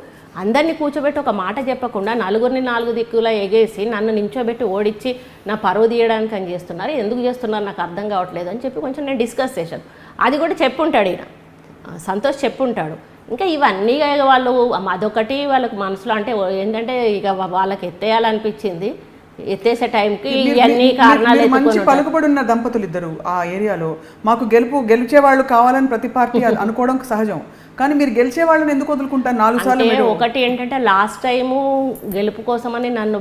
అందరినీ కూర్చోబెట్టి ఒక మాట చెప్పకుండా నలుగురిని 4 దిక్కులా ఎగేసి నన్ను నించోబెట్టి ఓడించి నా పరువు తీయడానికి అని చేస్తున్నారు. ఎందుకు చేస్తున్నారు నాకు అర్థం కావట్లేదు అని చెప్పి కొంచెం నేను డిస్కస్ చేశాను. అది కూడా చెప్పుంటాడు ఈయన, సంతోష్ చెప్పుంటాడు. ఇంకా ఇవన్నీ వాళ్ళు అదొకటి వాళ్ళకి మనసులో అంటే ఏంటంటే ఇక వాళ్ళకి ఎత్తేయాలనిపించింది. ఎత్తేసే టైంకి ఇవన్నీ కారణాలు మంచి పలుకుబడి ఉన్న దంపతులు ఇద్దరు ఆ ఏరియాలో. మాకు గెలిచే వాళ్ళు కావాలని ప్రతి పార్టీ అనుకోవడం సహజం, కానీ మీరు గెలిచే వాళ్ళని ఎందుకు వదులుకుంటారు 4 సార్లు? ఒకటి ఏంటంటే లాస్ట్ టైము గెలుపు కోసమని నన్ను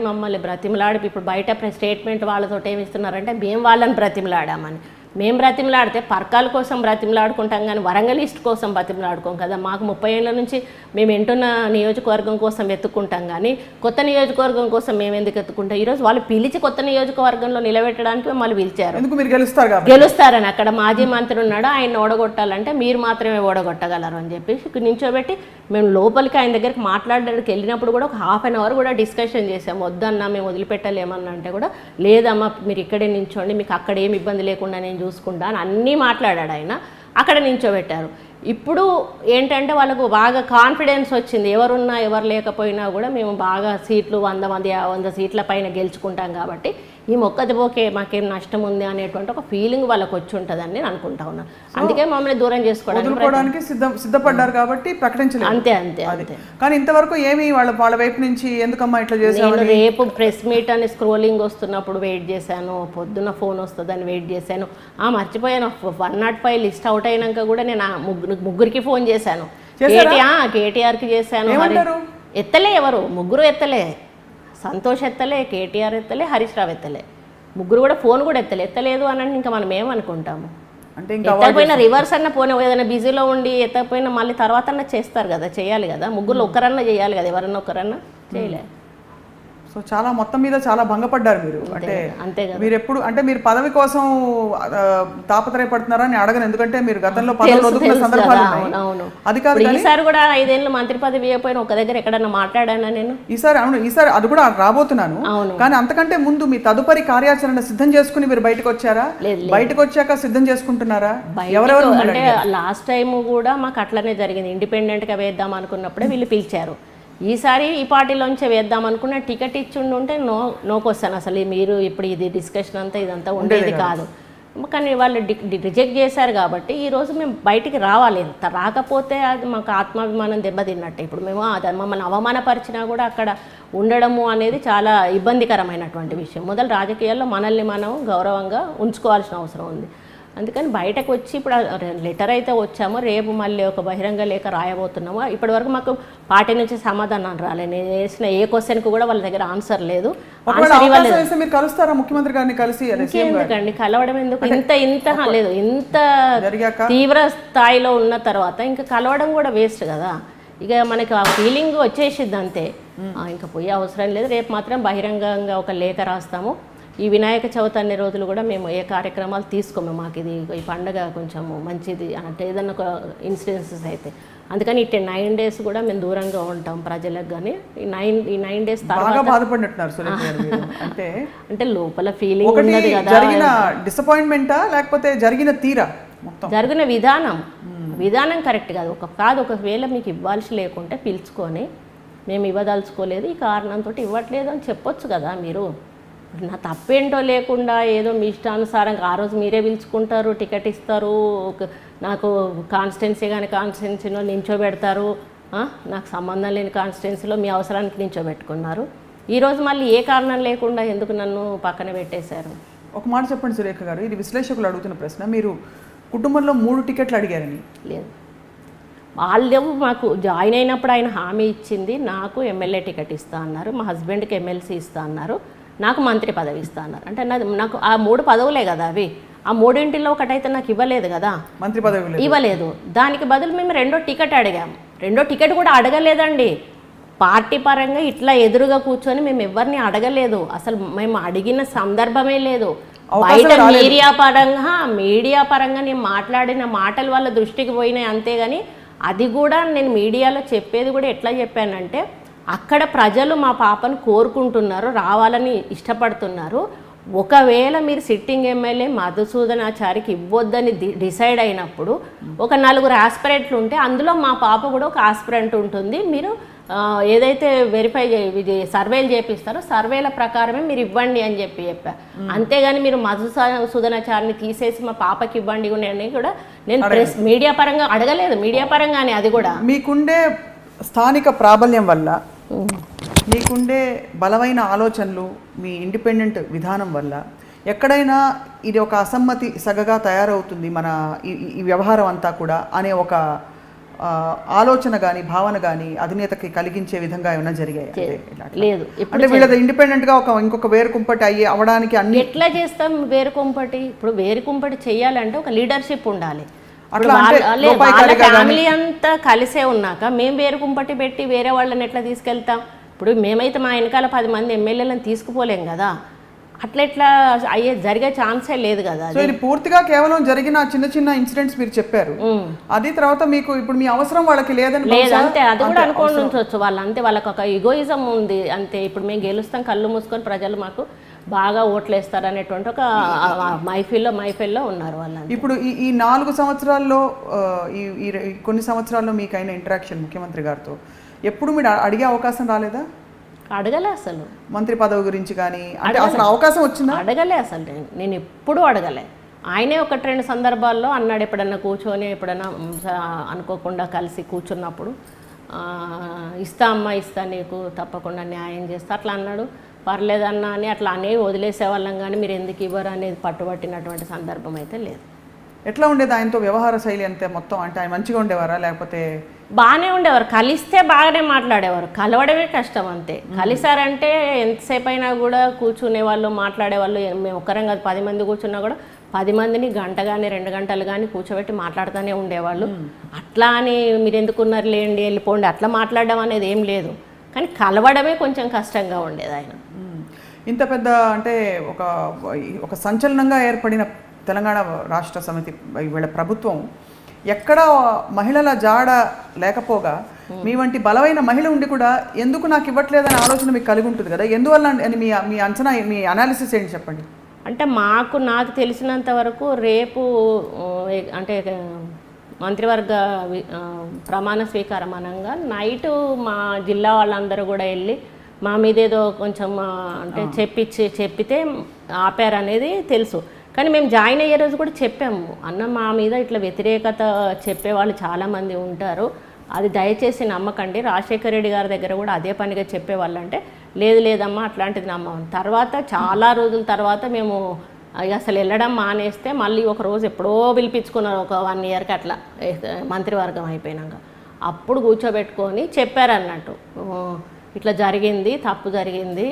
మమ్మల్ని బ్రతిమలాడి ఇప్పుడు బయట స్టేట్మెంట్ వాళ్ళతో ఏమి ఇస్తున్నారంటే మేము వాళ్ళని బ్రతిమలాడామని. మేము బ్రతిమలాడితే పర్కాల కోసం బ్రతిమలాడుకుంటాం కానీ వరంగల్ ఈస్ట్ కోసం బ్రతిమలాడుకోం కదా. మాకు 30 ఏళ్ళ నుంచి మేము ఎంటున్న నియోజకవర్గం కోసం వెతుక్కుంటాం కానీ కొత్త నియోజకవర్గం కోసం మేము ఎందుకు ఎత్తుకుంటాం. ఈరోజు వాళ్ళు పిలిచి కొత్త నియోజకవర్గంలో నిలబెట్టడానికి మమ్మల్ని పిలిచారు. ఎందుకు మీరు గెలుస్తారని. అక్కడ మాజీ మంత్రి ఉన్నాడు, ఆయన ఓడగొట్టాలంటే మీరు మాత్రమే ఓడగొట్టగలరు అని చెప్పేసి నించోబెట్టి మేము లోపలికి ఆయన దగ్గరికి మాట్లాడడానికి వెళ్ళినప్పుడు కూడా ఒక ½ అన్ అవర్ కూడా డిస్కషన్ చేసాము. వద్దన్నా మేము వదిలిపెట్టలేమన్నా అంటే కూడా లేదమ్మా మీరు ఇక్కడే నించోండి, మీకు అక్కడ ఏమి ఇబ్బంది లేకుండా నేను చూసుకుంటా అని అన్నీ మాట్లాడాడు ఆయన. అక్కడ నించోబెట్టారు. ఇప్పుడు ఏంటంటే వాళ్ళకు బాగా కాన్ఫిడెన్స్ వచ్చింది, ఎవరున్నా ఎవరు లేకపోయినా కూడా మేము బాగా సీట్లు 100 సీట్ల పైన గెలుచుకుంటాం కాబట్టి ఈ మొక్కది పోకే మాకేం నష్టం ఉంది అనేటువంటి ఒక ఫీలింగ్ వాళ్ళకి వచ్చి ఉంటుందని నేను అనుకుంటా ఉన్నాను. అందుకే మమ్మల్ని దూరం చేసుకోవడానికి సిద్ధపడ్డారు కాబట్టి ప్రకటించలేదు. అంతే అంతే అంతే. కానీ ఇంతవరకు ఏమి వాళ్ళ వైపు నుంచి ఎందుకమ్మా ఇట్లా చేశారు? నేను రేపు ప్రెస్ మీట్ అని స్క్రోలింగ్ వస్తున్నప్పుడు వెయిట్ చేశాను, పొద్దున్న ఫోన్ వస్తుందని వెయిట్ చేశాను. మర్చిపోయాను 105 లిస్ట్ అవుట్ అయినాక కూడా నేను ముగ్గురికి ఫోన్ చేశాను. కేటీఆర్కి చేశాను, ఎత్తలే, ఎవరు ముగ్గురు ఎత్తలే. సంతోష్ ఎత్తలే, కేటీఆర్ ఎత్తలే, హరీష్ రావు ఎత్తలే. ముగ్గురు కూడా ఫోన్ కూడా ఎత్తలేదు అని ఇంకా మనం ఏమనుకుంటాము. అంటే ఎత్తకపోయినా రివర్స్ అన్న పోనీ ఏదైనా బిజీలో ఉండి ఎత్తకపోయినా మళ్ళీ తర్వాత అన్న చేస్తారు కదా, చేయాలి కదా. ముగ్గురు ఒక్కరన్నా చేయాలి కదా, ఎవరన్నా ఒక్కరన్నా చేయలే. సో చాలా మొత్తం మీద చాలా భంగపడ్డారు మీరు. అంటే అంతే కదా. మీరు ఎప్పుడు అంటే మీరు పదవి కోసం తాపత్రయపడుతున్నారని అడగను, ఎందుకంటే మీరు గతంలో పదవులు వదులుకున్న సందర్భాలు అవును. అది కాదు ఈసారి కూడా 5 ఏళ్ళు మంత్రి పదవి ఇవ్వకపోయినా ఒక దగ్గర ఎక్కడన్నా మాట్లాడానా నేను? ఈసారి అది కూడా రాబోతున్నాను. కానీ అంతకంటే ముందు మీ తదుపరి కార్యాచరణ సిద్ధం చేసుకుని మీరు బయటకు వచ్చారా? బయటకు వచ్చాక సిద్ధం చేసుకుంటున్నారా? ఎవరెవరు అంటే లాస్ట్ టైం కూడా మాకు అట్లనే జరిగింది. ఇండిపెండెంట్ గా వేద్దాం అనుకున్నప్పుడే వీళ్ళు పిలిచారు. ఈసారి ఈ పార్టీలోంచి వేద్దాం అనుకున్న టికెట్ ఇచ్చిండుంటే నోకి వస్తాను. అసలు మీరు ఇప్పుడు ఇది డిస్కషన్ అంతా ఇదంతా ఉండేది కాదు. కానీ వాళ్ళు రిజెక్ట్ చేశారు కాబట్టి ఈరోజు మేము బయటికి రావాలి. ఎంత రాకపోతే అది మాకు ఆత్మాభిమానం దెబ్బతిన్నట్టే. ఇప్పుడు మేము మమ్మల్ని అవమానపరిచినా కూడా అక్కడ ఉండడము అనేది చాలా ఇబ్బందికరమైనటువంటి విషయం. మొదలు రాజకీయాల్లో మనల్ని మనం గౌరవంగా ఉంచుకోవాల్సిన అవసరం ఉంది. అందుకని బయటకు వచ్చి ఇప్పుడు లెటర్ అయితే వచ్చాము, రేపు మళ్ళీ ఒక బహిరంగ లేఖ రాయబోతున్నాము. ఇప్పటి వరకు మాకు పార్టీ నుంచి సమాధానం రాలేదు. నేను వేసిన ఏ క్వశ్చన్కి కూడా వాళ్ళ దగ్గర ఆన్సర్ లేదు. ముఖ్యమంత్రి గారిని కలిసి ఎందుకండి కలవడం ఎందుకు? ఇంత లేదు, ఇంత తీవ్ర స్థాయిలో ఉన్న తర్వాత ఇంకా కలవడం కూడా వేస్ట్ కదా. ఇక మనకి ఆ ఫీలింగ్ వచ్చేసిద్ది అంతే, ఇంకా పోయే అవసరం లేదు. రేపు మాత్రం బహిరంగంగా ఒక లేఖ రాస్తాము. ఈ వినాయక చవితి అన్ని రోజులు కూడా మేము ఏ కార్యక్రమాలు తీసుకోము. మాకు ఇది ఈ పండుగ కొంచెం మంచిది అంటే ఏదన్నా ఒక ఇన్సిడెన్సెస్ అయితే అందుకని ఇట్టే 9 days కూడా మేము దూరంగా ఉంటాం ప్రజలకు. కానీ ఈ 9 days తర్వాత అంటే లోపల ఫీలింగ్ ఉన్నది కదా. జరిగిన డిసప్పాయింట్మెంటా లేకపోతే జరిగిన తీరా జరిగిన విధానం కరెక్ట్ కాదు. ఒకవేళ మీకు ఇవ్వాల్సి లేకుంటే పిలుచుకొని మేము ఇవ్వదలుచుకోలేదు, ఈ కారణంతో ఇవ్వట్లేదు అని చెప్పొచ్చు కదా మీరు. నా తప్పేంటో లేకుండా ఏదో మీ ఇష్టానుసారంగా ఆ రోజు మీరే పిలుచుకుంటారు, టికెట్ ఇస్తారు, నాకు కాన్స్టిట్యున్సీ కానీ కాన్స్టిట్యున్సీలో నించోబెడతారు, నాకు సంబంధం లేని కాన్స్టిట్యున్సీలో మీ అవసరానికి నించోబెట్టుకున్నారు. ఈరోజు మళ్ళీ ఏ కారణం లేకుండా ఎందుకు నన్ను పక్కన పెట్టేశారు? ఒక మాట చెప్పండి సురేఖ గారు, ఇది విశ్లేషకులు అడుగుతున్న ప్రశ్న. మీరు కుటుంబంలో 3 టికెట్లు అడిగారని? లేదు, వాళ్ళు మాకు జాయిన్ అయినప్పుడు ఆయన హామీ ఇచ్చింది, నాకు ఎమ్మెల్యే టికెట్ ఇస్తా అన్నారు, మా హస్బెండ్కి ఎమ్మెల్సీ ఇస్తా అన్నారు, నాకు మంత్రి పదవి ఇస్తా అన్నారు. అంటే నాకు ఆ 3 పదవులే కదా అవి. ఆ 3 ఒకటైతే నాకు ఇవ్వలేదు కదా, మంత్రి పదవి ఇవ్వలేదు. దానికి బదులు మేము 2వ టికెట్ అడిగాము. 2వ టికెట్ కూడా అడగలేదండి. పార్టీ పరంగా ఇట్లా ఎదురుగా కూర్చొని మేము ఎవరిని అడగలేదు, అసలు మేము అడిగిన సందర్భమే లేదు. బయట మీడియా పరంగా నేను మాట్లాడిన మాటలు వాళ్ళ దృష్టికి పోయినాయి అంతేగాని అది కూడా నేను మీడియాలో చెప్పేది కూడా ఎట్లా చెప్పానంటే అక్కడ ప్రజలు మా పాపను కోరుకుంటున్నారు, రావాలని ఇష్టపడుతున్నారు. ఒకవేళ మీరు సిట్టింగ్ ఎమ్మెల్యే మధుసూదనాచారికి ఇవ్వొద్దని డిసైడ్ అయినప్పుడు ఒక 4 ఆస్పిరెంట్లు ఉంటే అందులో మా పాప కూడా ఒక ఆస్పిరెంట్ ఉంటుంది. మీరు ఏదైతే వెరిఫై సర్వేలు చేపిస్తారో సర్వేల ప్రకారమే మీరు ఇవ్వండి అని చెప్పా. అంతేగాని మీరు మధుసూదనాచారిని తీసేసి మా పాపకి ఇవ్వండి అని కూడా నేను ప్రెస్ మీడియా పరంగా అడగలేదు. మీడియా పరంగానే అది కూడా మీకుండే స్థానిక ప్రాబల్యం వల్ల, మీకుండే బలమైన ఆలోచనలు, మీ ఇండిపెండెంట్ విధానం వల్ల ఎక్కడైనా ఇది ఒక అసమ్మతి సగగా తయారవుతుంది మన ఈ వ్యవహారం అంతా కూడా అనే ఒక ఆలోచన కానీ భావన కానీ అధినేతకి కలిగించే విధంగా ఏమైనా జరిగాయి? లేదు. అంటే వీళ్ళది ఇండిపెండెంట్ గా ఇంకొక వేరుకుంపటి అవడానికి అన్ని ఎట్లా చేస్తాం? వేరుకుంపటి ఇప్పుడు వేరుకుంపటి చేయాలంటే ఒక లీడర్షిప్ ఉండాలి. ఫ్యామిలీ అంతా కలిసే ఉన్నాక మేము వేరుకుంపటి పెట్టి వేరే వాళ్ళని ఎట్లా తీసుకెళ్తాం? ఇప్పుడు మేమైతే మా వెనకాల 10 మంది ఎమ్మెల్యేలను తీసుకుపోలేం కదా, అట్లా ఎట్లా జరిగే ఛాన్సే లేదు కదా. సో ఇది పూర్తిగా కేవలం జరిగిన చిన్న చిన్న ఇన్సిడెంట్స్ మీరు చెప్పారు. అది తర్వాత మీకు ఇప్పుడు మీ అవసరం వాళ్ళకి లేదని అంతే, అది కూడా అనుకోని ఉంచవచ్చు వాళ్ళు. అంతే, వాళ్ళకి ఒక ఈగోయిజం ఉంది అంతే. ఇప్పుడు మేము గెలుస్తాం కళ్ళు మూసుకొని ప్రజలు మాకు బాగా ఓట్లు వేస్తారు అనేటువంటి ఒక మైఫిల్లో ఉన్నారు వాళ్ళు. ఇప్పుడు ఈ 4 సంవత్సరాల్లో ఈ కొన్ని సంవత్సరాల్లో మీకైన ఇంటరాక్షన్ ముఖ్యమంత్రి గారితో ఎప్పుడు మీరు అడిగే అవకాశం రాలేదా? అడగలే అసలు. మంత్రి పదవి గురించి కానీ అంటే అసలు అవకాశం వచ్చిందా? అడగలే అసలు. నేను ఎప్పుడూ అడగలే. ఆయనే 1-2 సందర్భాల్లో అన్నాడు, ఎప్పుడన్నా కూర్చొని ఎప్పుడన్నా అనుకోకుండా కలిసి కూర్చున్నప్పుడు ఇస్తా అమ్మా, ఇస్తా, నీకు తప్పకుండా న్యాయం చేస్తా అట్లా అన్నాడు. పర్లేదన్నా అని అట్లా అనే వదిలేసేవాళ్ళం కానీ మీరు ఎందుకు ఇవ్వరు అనేది పట్టుబట్టినటువంటి సందర్భం అయితే లేదు. ఎట్లా ఉండేది ఆయనతో వ్యవహార శైలి అంతే మొత్తం? అంటే ఆయన మంచిగా ఉండేవారా లేకపోతే? బాగానే ఉండేవారు. కలిస్తే బాగానే మాట్లాడేవారు, కలవడమే కష్టం అంతే. కలిసారంటే ఎంతసేపు అయినా కూడా కూర్చునే వాళ్ళు, మాట్లాడేవాళ్ళు. మేము ఒక్కరం కాదు, 10 మంది కూర్చున్నా కూడా 10 మందిని గంట కానీ 2 గంటలు కానీ కూర్చోబెట్టి మాట్లాడుతూనే ఉండేవాళ్ళు. అట్లా అని మీరు ఎందుకున్నారు లేండి వెళ్ళిపోండి అట్లా మాట్లాడడం అనేది ఏం లేదు. కానీ కలవడమే కొంచెం కష్టంగా ఉండేది ఆయన. ఇంత పెద్ద అంటే ఒక సంచలనంగా ఏర్పడిన తెలంగాణ రాష్ట్ర సమితి వీళ్ళ ప్రభుత్వం ఎక్కడ మహిళల జాడ లేకపోగా మీ వంటి బలమైన మహిళ ఉండి కూడా ఎందుకు నాకు ఇవ్వట్లేదనే ఆలోచన మీకు కలిగి ఉంటుంది కదా, ఎందువల్ల అని మీ అంచనా, మీ అనాలిసిస్ ఏంటి చెప్పండి. అంటే నాకు తెలిసినంత వరకు రేపు అంటే మంత్రివర్గ ప్రమాణ స్వీకారం అనగా నైటు మా జిల్లా వాళ్ళందరూ కూడా వెళ్ళి మా మీద ఏదో కొంచెం అంటే చెప్పితే ఆపారనేది తెలుసు. కానీ మేము జాయిన్ అయ్యే రోజు కూడా చెప్పాము, అన్న మా మీద ఇట్లా వ్యతిరేకత చెప్పేవాళ్ళు చాలామంది ఉంటారు, అది దయచేసి నమ్మకండి. రాజశేఖర రెడ్డి గారి దగ్గర కూడా అదే పనిగా చెప్పేవాళ్ళు. అంటే లేదమ్మా అట్లాంటిది నమ్మం. తర్వాత చాలా రోజుల తర్వాత మేము అసలు వెళ్ళడం మానేస్తే మళ్ళీ ఒక రోజు ఎప్పుడో పిలిపించుకున్నారు, ఒక 1 ఇయర్కి అట్లా మంత్రివర్గం అయిపోయినాక. అప్పుడు కూర్చోబెట్టుకొని చెప్పారన్నట్టు, ఇట్లా జరిగింది, తప్పు జరిగింది,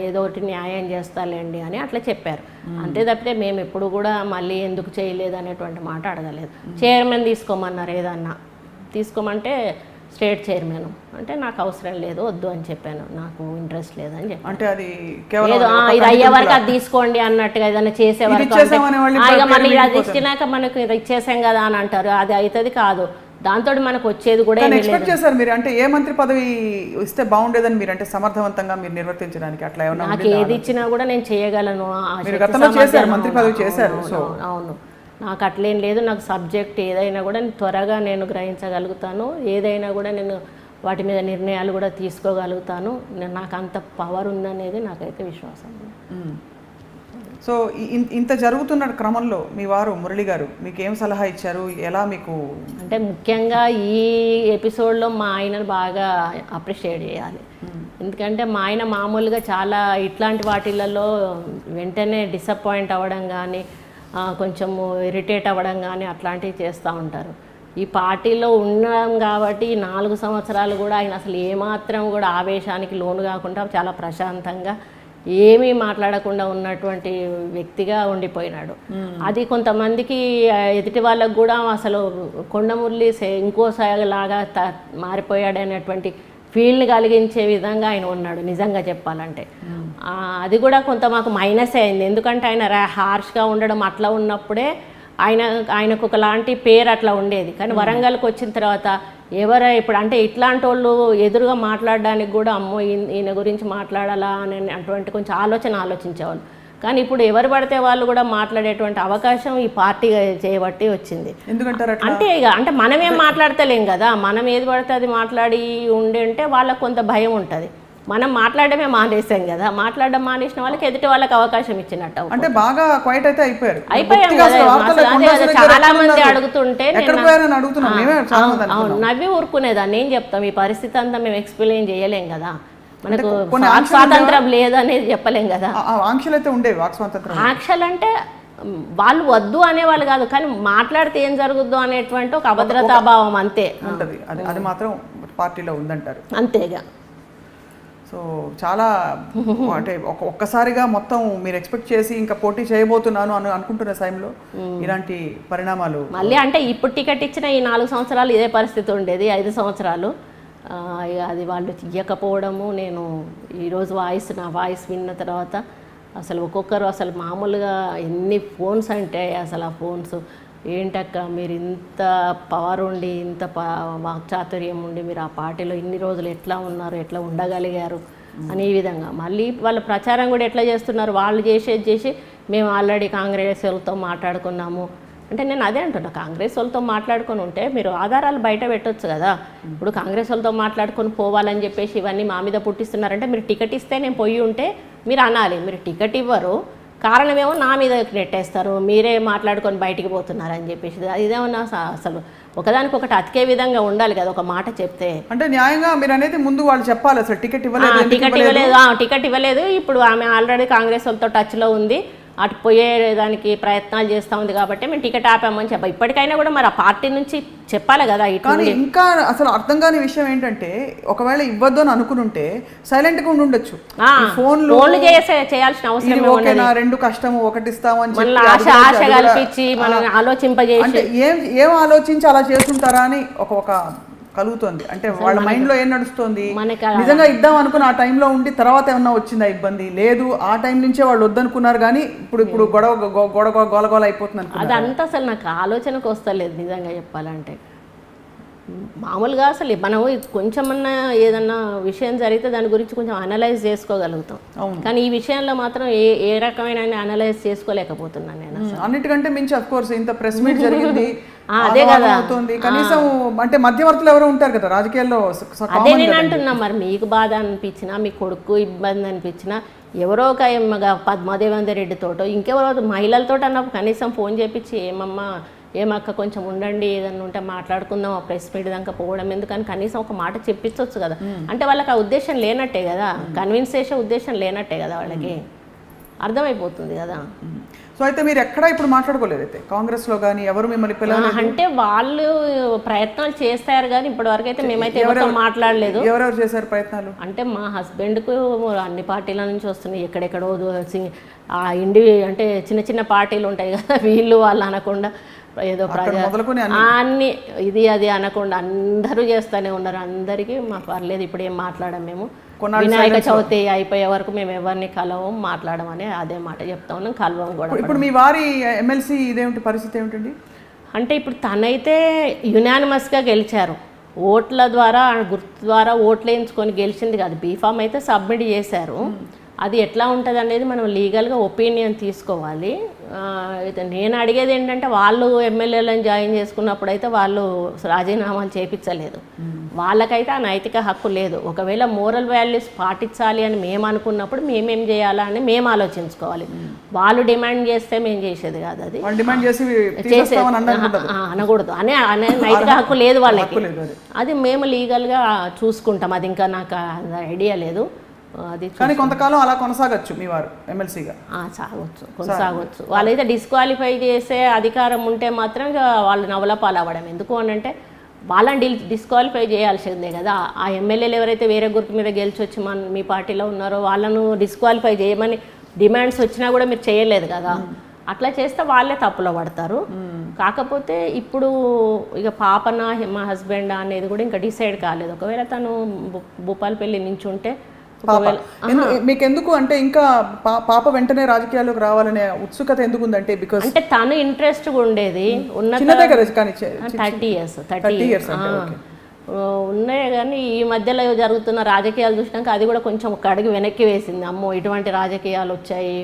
ఏదో ఒకటి న్యాయం చేస్తాలేండి అని అట్లా చెప్పారు. అంతే తప్పితే మేము ఎప్పుడు కూడా మళ్ళీ ఎందుకు చేయలేదు అనేటువంటి మాట అడగలేదు. చైర్మన్ తీసుకోమన్నారు, ఏదన్నా తీసుకోమంటే స్టేట్ చైర్మన్ అంటే నాకు అవసరం లేదు, వద్దు అని చెప్పాను, నాకు ఇంట్రెస్ట్ లేదని చెప్పాను. అంటే అది ఇది అయ్యే వరకు అది తీసుకోండి అన్నట్టుగా ఏదైనా చేసేవారు మళ్ళీ అది ఇచ్చినాక మనకు ఇది ఇచ్చేసాం కదా అని అంటారు. అది అవుతుంది కాదు, దాంతో మనకు వచ్చేది కూడా ఎక్స్పెక్ట్ చేశారు మీరు. అంటే ఏ మంత్రి పదవి ఇస్తే బాగుండేదని మీరు అంటే సమర్థవంతంగా మీరు నిర్వర్తించడానికి అట్లా ఏమన్నా? నాకు ఏది ఇచ్చినా కూడా నేను చేయగలను. మంత్రి పదవి చేశారు. అవును, నాకు అట్లేం లేదు. నాకు సబ్జెక్ట్ ఏదైనా కూడా త్వరగా నేను గ్రహించగలుగుతాను, ఏదైనా కూడా నేను వాటి మీద నిర్ణయాలు కూడా తీసుకోగలుగుతాను. నాకు అంత పవర్ ఉందనేది నాకైతే విశ్వాసం. సో ఇంత జరుగుతున్న క్రమంలో మీ వారు మురళి గారు మీకు ఏం సలహా ఇచ్చారు? ఎలా మీకు అంటే ముఖ్యంగా ఈ ఎపిసోడ్లో మా ఆయనను బాగా అప్రిషియేట్ చేయాలి. ఎందుకంటే మా ఆయన మామూలుగా చాలా ఇట్లాంటి వాటిలలో వెంటనే డిసప్పాయింట్ అవ్వడం కానీ, కొంచెము ఇరిటేట్ అవ్వడం కానీ అట్లాంటివి చేస్తూ ఉంటారు. ఈ పార్టీలో ఉన్నాం కాబట్టి 4 సంవత్సరాలు కూడా ఆయన అసలు ఏమాత్రం కూడా ఆవేశానికి లోను కాకుండా చాలా ప్రశాంతంగా ఏమీ మాట్లాడకుండా ఉన్నటువంటి వ్యక్తిగా ఉండిపోయినాడు. అది కొంతమందికి ఎదుటి వాళ్ళకు కూడా అసలు కొండమురళి ఇంకోసారిలాగా మారిపోయాడు అనేటువంటి ఫీల్ని కలిగించే విధంగా ఆయన ఉన్నాడు నిజంగా చెప్పాలంటే. అది కూడా కొంత మాకు మైనస్ అయింది, ఎందుకంటే ఆయన హార్ష్గా ఉండడం అట్లా ఉన్నప్పుడే ఆయనకు ఒకలాంటి పేరు అట్లా ఉండేది. కానీ వరంగల్కి వచ్చిన తర్వాత ఇప్పుడు అంటే ఇట్లాంటి వాళ్ళు ఎదురుగా మాట్లాడడానికి కూడా అమ్మో ఈయన గురించి మాట్లాడాలా అని అటువంటి కొంచెం ఆలోచించేవాళ్ళు. కానీ ఇప్పుడు ఎవరు పడితే వాళ్ళు కూడా మాట్లాడేటువంటి అవకాశం ఈ పార్టీ చేయబట్టి వచ్చింది. ఎందుకంటారు అంటే అంటే మనమేం మాట్లాడతలేం కదా, మనం ఏది పడితే అది మాట్లాడి ఉంటే వాళ్ళకు కొంత భయం ఉంటుంది. మనం మాట్లాడమే మానేసాం కదా, మాట్లాడడం మానేసిన వాళ్ళకి ఎదుటి వాళ్ళకి అవకాశం ఇచ్చినట్టు. అంటే బాగా క్వైట్ అయితే అయిపోయాం కదా. చాలా మంది అడుగుతుంటే అవును నవ్వి ఊరుకునేదాన్ని. ఏం చెప్తాం, ఈ పరిస్థితి అంతా మేము ఎక్స్ప్లెయిన్ చేయలేం కదా, మనకు స్వాతంత్రం లేదనేది చెప్పలేం కదా. ఆంక్షలు అయితే ఉండేవి, వాక్ స్వాతంత్రం. ఆంక్షలు అంటే వాళ్ళు వద్దు అనేవాళ్ళు కాదు, కానీ మాట్లాడితే ఏం జరుగుద్దో అనేటువంటి ఒక అభద్రతాభావం అంతే ఉంటుంది. అది మాత్రం పార్టీలో ఉందంటారు అంతేగా. సో చాలా అంటే ఒక్కసారిగా మొత్తం మీరు ఎక్స్పెక్ట్ చేసి ఇంకా పోటీ చేయబోతున్నాను అని అనుకుంటున్న టైంలో ఇలాంటి పరిణామాలు మళ్ళీ అంటే ఇప్పుడు టికెట్ ఇచ్చిన ఈ 4 సంవత్సరాలు ఇదే పరిస్థితి ఉండేది. 5 సంవత్సరాలు అది వాళ్ళు ఇవ్వకపోవడము. నేను ఈరోజు నా వాయిస్ విన్న తర్వాత అసలు ఒక్కొక్కరు అసలు మామూలుగా ఎన్ని ఫోన్స్ అంటే అసలు ఆ ఫోన్స్ ఏంటక్క మీరు ఇంత పవర్ ఉండి ఇంత వాక్చాతుర్యం ఉండి మీరు ఆ పార్టీలో ఇన్ని రోజులు ఎట్లా ఉన్నారు, ఎట్లా ఉండగలిగారు అని ఈ విధంగా. మళ్ళీ వాళ్ళ ప్రచారం కూడా ఎట్లా చేస్తున్నారు, వాళ్ళు చేసి మేము ఆల్రెడీ కాంగ్రెస్ వాళ్ళతో మాట్లాడుకున్నాము అంటే నేను అదే అంటున్నా, కాంగ్రెస్ వాళ్ళతో మాట్లాడుకొని ఉంటే మీరు ఆధారాలు బయట పెట్టొచ్చు కదా. ఇప్పుడు కాంగ్రెస్ వాళ్ళతో మాట్లాడుకొని పోవాలని చెప్పేసి ఇవన్నీ మా మీద పుట్టిస్తున్నారంటే మీరు టికెట్ ఇస్తే నేను పోయి ఉంటే మీరు అనాలి. మీరు టికెట్ ఇవ్వరు, కారణమేమో నా మీద నెట్టేస్తారు, మీరే మాట్లాడుకొని బయటికి పోతున్నారు అని చెప్పేసి. ఇదేమన్నా అసలు ఒకదానికొకటి అతికే విధంగా ఉండాలి కదా ఒక మాట చెప్తే. అంటే న్యాయంగా మీరు అనేది ముందు వాళ్ళు చెప్పాలి అసలు టికెట్ ఇవ్వలేదు. ఇప్పుడు ఆమె ఆల్రెడీ కాంగ్రెస్ వాళ్ళతో టచ్లో ఉంది, అటు పోయేదానికి ప్రయత్నాలు చేస్తూ ఉంది కాబట్టి మేము టికెట్ ఆపామని చెప్పాలి. ఇప్పటికైనా కూడా మరి ఆ పార్టీ నుంచి చెప్పాలి కదా. కానీ ఇంకా అసలు అర్థం కాని విషయం ఏంటంటే ఒకవేళ ఇవ్వద్దు అని అనుకుంటే సైలెంట్ గా ఉండి ఉండొచ్చు. ఫోన్లు చేయాల్సిన అవసరం రెండు కష్టము ఒకటి ఇస్తామని ఆశ కల్పించి మనం ఆలోచింపజేసి ఏం ఆలోచించి అలా చేస్తుంటారా అని ఒక కలుగుతుంది. అంటే వాళ్ళ మైండ్ లో ఏం నడుస్తుంది, నిజంగా ఇద్దాం అనుకుని ఆ టైంలో ఉండి తర్వాత ఏమన్నా వచ్చిందా ఇబ్బంది లేదు, ఆ టైం నుంచే వాళ్ళు వద్దనుకున్నారు కానీ ఇప్పుడు గొడవ అయిపోతుంది అనుకున్నారు. అదంతా అసలు నాకు ఆలోచనకు వస్తలేదు నిజంగా చెప్పాలంటే. మామూలుగా అసలు మనం కొంచెమన్నా ఏదన్నా విషయం జరిగితే దాని గురించి కొంచెం అనలైజ్ చేసుకోగలుగుతాం, కానీ ఈ విషయంలో మాత్రం ఏ రకమైన అనలైజ్ చేసుకోలేకపోతున్నాను నేను. అన్నిటికంటే మించి అఫ్ కోర్స్ ఇంత ప్రెస్ మీట్ జరిగింది అదే కదా అవుతుంది. కనీసం అంటే మధ్యవర్తులు ఎవరో ఉంటారు కదా రాజకీయాల్లో. అదే నేను అంటున్నా, మరి మీకు బాధ అనిపించినా మీ కొడుకు ఇబ్బంది అనిపించినా ఎవరో ఒక పద్మాదేవేందర్ రెడ్డితోటో ఇంకెవరో మహిళలతో అన్నప్పుడు కనీసం ఫోన్ చేపించి ఏమక్క కొంచెం ఉండండి ఏదన్నా ఉంటే మాట్లాడుకుందాం, ఆ ప్రెస్ మీట్ దాకా పోవడం ఎందుకని కనీసం ఒక మాట చెప్పించవచ్చు కదా. అంటే వాళ్ళకి ఆ ఉద్దేశం లేనట్టే కదా, కన్విన్స్ చేసే ఉద్దేశం లేనట్టే కదా, వాళ్ళకి అర్థమైపోతుంది కదా. సో అయితే మీరు ఎక్కడ ఇప్పుడు మాట్లాడుకోలేదు అయితే కాంగ్రెస్లో కానీ ఎవరు మిమ్మల్ని పిల్లలు? అంటే వాళ్ళు ప్రయత్నాలు చేస్తారు కానీ ఇప్పటివరకు అయితే మేమైతే ఎవరితో మాట్లాడలేదు. ఎవరెవరు చేశారు ప్రయత్నాలు? అంటే మా హస్బెండ్కు అన్ని పార్టీల నుంచి వస్తున్నాయి, ఎక్కడెక్కడో అంటే చిన్న చిన్న పార్టీలు ఉంటాయి కదా, వీళ్ళు వాళ్ళు అనకుండా ఏదో అన్ని ఇది అది అనకుండా అందరూ చేస్తూనే ఉన్నారు. అందరికీ మాకు పర్లేదు, ఇప్పుడు ఏం మాట్లాడము మేము. వినాయక చవితి అయిపోయే వరకు మేము ఎవరిని కలవం మాట్లాడమని అదే మాట చెప్తా ఉన్నాం, కలవం కూడా. ఇప్పుడు మీ వారి ఎమ్మెల్సీ ఇదేమిటి పరిస్థితి ఏమిటండి? అంటే ఇప్పుడు తనైతే యునానిమస్గా గెలిచారు, ఓట్ల ద్వారా గుర్తు ద్వారా ఓట్లు వేయించుకొని గెలిచింది కాదు, బీఫామ్ అయితే సబ్మిట్ చేశారు. అది ఎట్లా ఉంటుంది అనేది మనం లీగల్గా ఒపీనియన్ తీసుకోవాలి. నేను అడిగేది ఏంటంటే వాళ్ళు ఎమ్మెల్యేలను జాయిన్ చేసుకున్నప్పుడు అయితే వాళ్ళు రాజీనామాలు చేయించలేదు, వాళ్ళకైతే ఆ నైతిక హక్కు లేదు. ఒకవేళ మోరల్ వాల్యూస్ పాటించాలి అని మేము అనుకున్నప్పుడు మేమేం చేయాలా అని మేము ఆలోచించుకోవాలి. వాళ్ళు డిమాండ్ చేస్తే మేము చేసేది కాదు, అది అనకూడదు అనే నైతిక హక్కు లేదు వాళ్ళకి. అది మేము లీగల్గా చూసుకుంటాం, అది ఇంకా నాకు ఐడియా లేదు. అది కానీ కొంతకాలం అలా కొనసాగచ్చు మీ వారు ఎమ్మెల్సీగా. కొనసాగొచ్చు. వాళ్ళైతే డిస్క్వాలిఫై చేసే అధికారం ఉంటే మాత్రం వాళ్ళు నవలపాలు అవ్వడం ఎందుకు అని అంటే వాళ్ళని డిస్క్వాలిఫై చేయాల్సిందే కదా. ఆ ఎమ్మెల్యేలు ఎవరైతే వేరే గుర్తు మీద గెలిచి వచ్చి మీ పార్టీలో ఉన్నారో వాళ్ళను డిస్క్వాలిఫై చేయమని డిమాండ్స్ వచ్చినా కూడా మీరు చేయలేదు కదా. అట్లా చేస్తే వాళ్ళే తప్పులో పడతారు. కాకపోతే ఇప్పుడు ఇక పాపనా మా హస్బెండ్ అనేది కూడా ఇంకా డిసైడ్ కాలేదు. ఒకవేళ తను భూపాలపల్లి నుంచి ఉంటే మీకు ఎందుకు అంటే ఇంకా పాప వెంటనే రాజకీయాల్లోకి రావాలనే ఉత్సుకత ఎందుకు ఉందంటే బికాస్ అంటే తను ఇంట్రెస్ట్ ఉండేది ఉన్న 30 years ఉన్నాయి. కానీ ఈ మధ్యలో జరుగుతున్న రాజకీయాలు చూసినాక అది కూడా కొంచెం ఒక అడుగు వెనక్కి వేసింది. అమ్మో ఇటువంటి రాజకీయాలు వచ్చాయి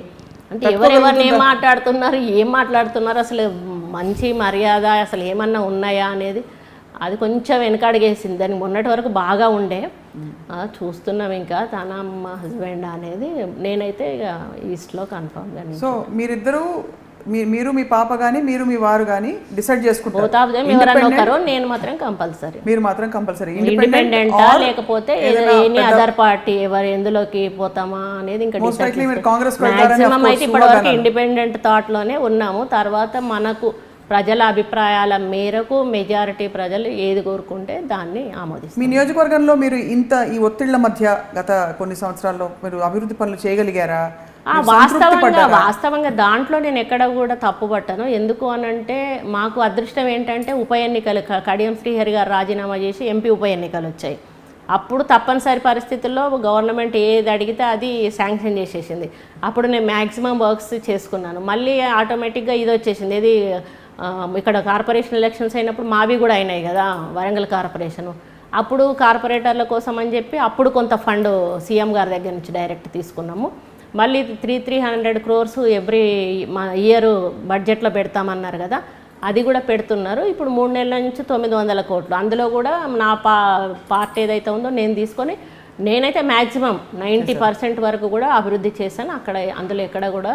అంటే ఎవరెవరిని ఏం మాట్లాడుతున్నారు అసలు మంచి మర్యాద అసలు ఏమన్నా ఉన్నాయా అనేది అది కొంచెం వెనకడిగేసింది. దానికి మొన్నటి వరకు బాగా ఉండే చూస్తున్నాం. ఇంకా తన మా హస్బెండ్ అనేది నేనైతే ఇక ఈస్ట్లో కన్ఫర్మ్గా. సో మీరిద్దరూ మీరు మీ పాప కానీ మీరు మీ వారు కానీ డిసైడ్ చేసుకుంటారు నేను మాత్రం కంపల్సరీ. మీరు మాత్రం కంపల్సరీ ఇండిపెండెంటా లేకపోతే ఎనీ అదర్ పార్టీ ఎవరు ఎందులోకి పోతామా అనేది ఇంకా మాక్సిమం అయితే ఇప్పటివరకు ఇండిపెండెంట్ థాట్ లోనే ఉన్నాము. తర్వాత మనకు ప్రజల అభిప్రాయాల మేరకు మెజారిటీ ప్రజలు ఏది కోరుకుంటే దాన్ని ఆమోదిస్తారు. మీ నియోజకవర్గంలో మీరు ఇంత ఈ ఒత్తిళ్ల మధ్య గత కొన్ని సంవత్సరాల్లో మీరు అభివృద్ధి పనులు చేయగలిగారా? వాస్తవంగా దాంట్లో నేను ఎక్కడ కూడా తప్పుపట్టాను. ఎందుకు అనంటే మాకు అదృష్టం ఏంటంటే ఉప ఎన్నికలు కడియం శ్రీహరి గారు రాజీనామా చేసి ఎంపీ ఉప ఎన్నికలు వచ్చాయి. అప్పుడు తప్పనిసరి పరిస్థితుల్లో గవర్నమెంట్ ఏది అడిగితే అది శాంక్షన్ చేసేసింది. అప్పుడు నేను మ్యాక్సిమం వర్క్స్ చేసుకున్నాను. మళ్ళీ ఆటోమేటిక్గా ఇది వచ్చేసింది. ఇది ఇక్కడ కార్పొరేషన్ ఎలక్షన్స్ అయినప్పుడు మావి కూడా అయినాయి కదా, వరంగల్ కార్పొరేషను. అప్పుడు కార్పొరేటర్ల కోసం అని చెప్పి అప్పుడు కొంత ఫండ్ సీఎం గారి దగ్గర నుంచి డైరెక్ట్ తీసుకున్నాము. మళ్ళీ 300 crores ఎవ్రీ ఇయర్ బడ్జెట్లో పెడతామన్నారు కదా, అది కూడా పెడుతున్నారు. ఇప్పుడు 3 నెలల నుంచి 900 కోట్లు. అందులో కూడా నా పార్ట్ ఏదైతే ఉందో నేను తీసుకొని నేనైతే మ్యాక్సిమం 90% వరకు కూడా అభివృద్ధి చేశాను. అక్కడ అందులో ఎక్కడ కూడా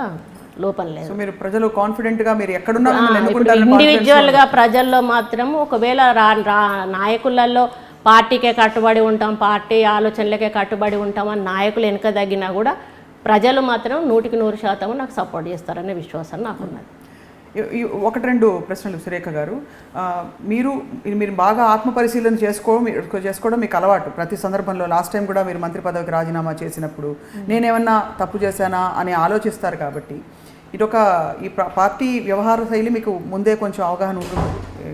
లోపం లేదు. మీరు ప్రజలు కాన్ఫిడెంట్ గా మీరు ఎక్కడున్నా ఇండివిజువల్ గా ప్రజల్లో మాత్రం ఒకవేళ నాయకులలో పార్టీకే కట్టుబడి ఉంటాం, పార్టీ ఆలోచనలకే కట్టుబడి ఉంటాం అని నాయకులు వెనక తగ్గినా కూడా ప్రజలు మాత్రం 100% నాకు సపోర్ట్ చేస్తారనే విశ్వాసం నాకున్నది. 1-2 ప్రశ్నలు సురేఖ గారు. మీరు బాగా ఆత్మపరిశీలన చేసుకోవడం మీకు అలవాటు ప్రతి సందర్భంలో. లాస్ట్ టైం కూడా మీరు మంత్రి పదవికి రాజీనామా చేసినప్పుడు నేనేమన్నా తప్పు చేశానా అని ఆలోచిస్తారు. కాబట్టి ఇదొక ఈ పార్టీ వ్యవహార శైలి మీకు ముందే కొంచెం అవగాహన ఉంటుంది.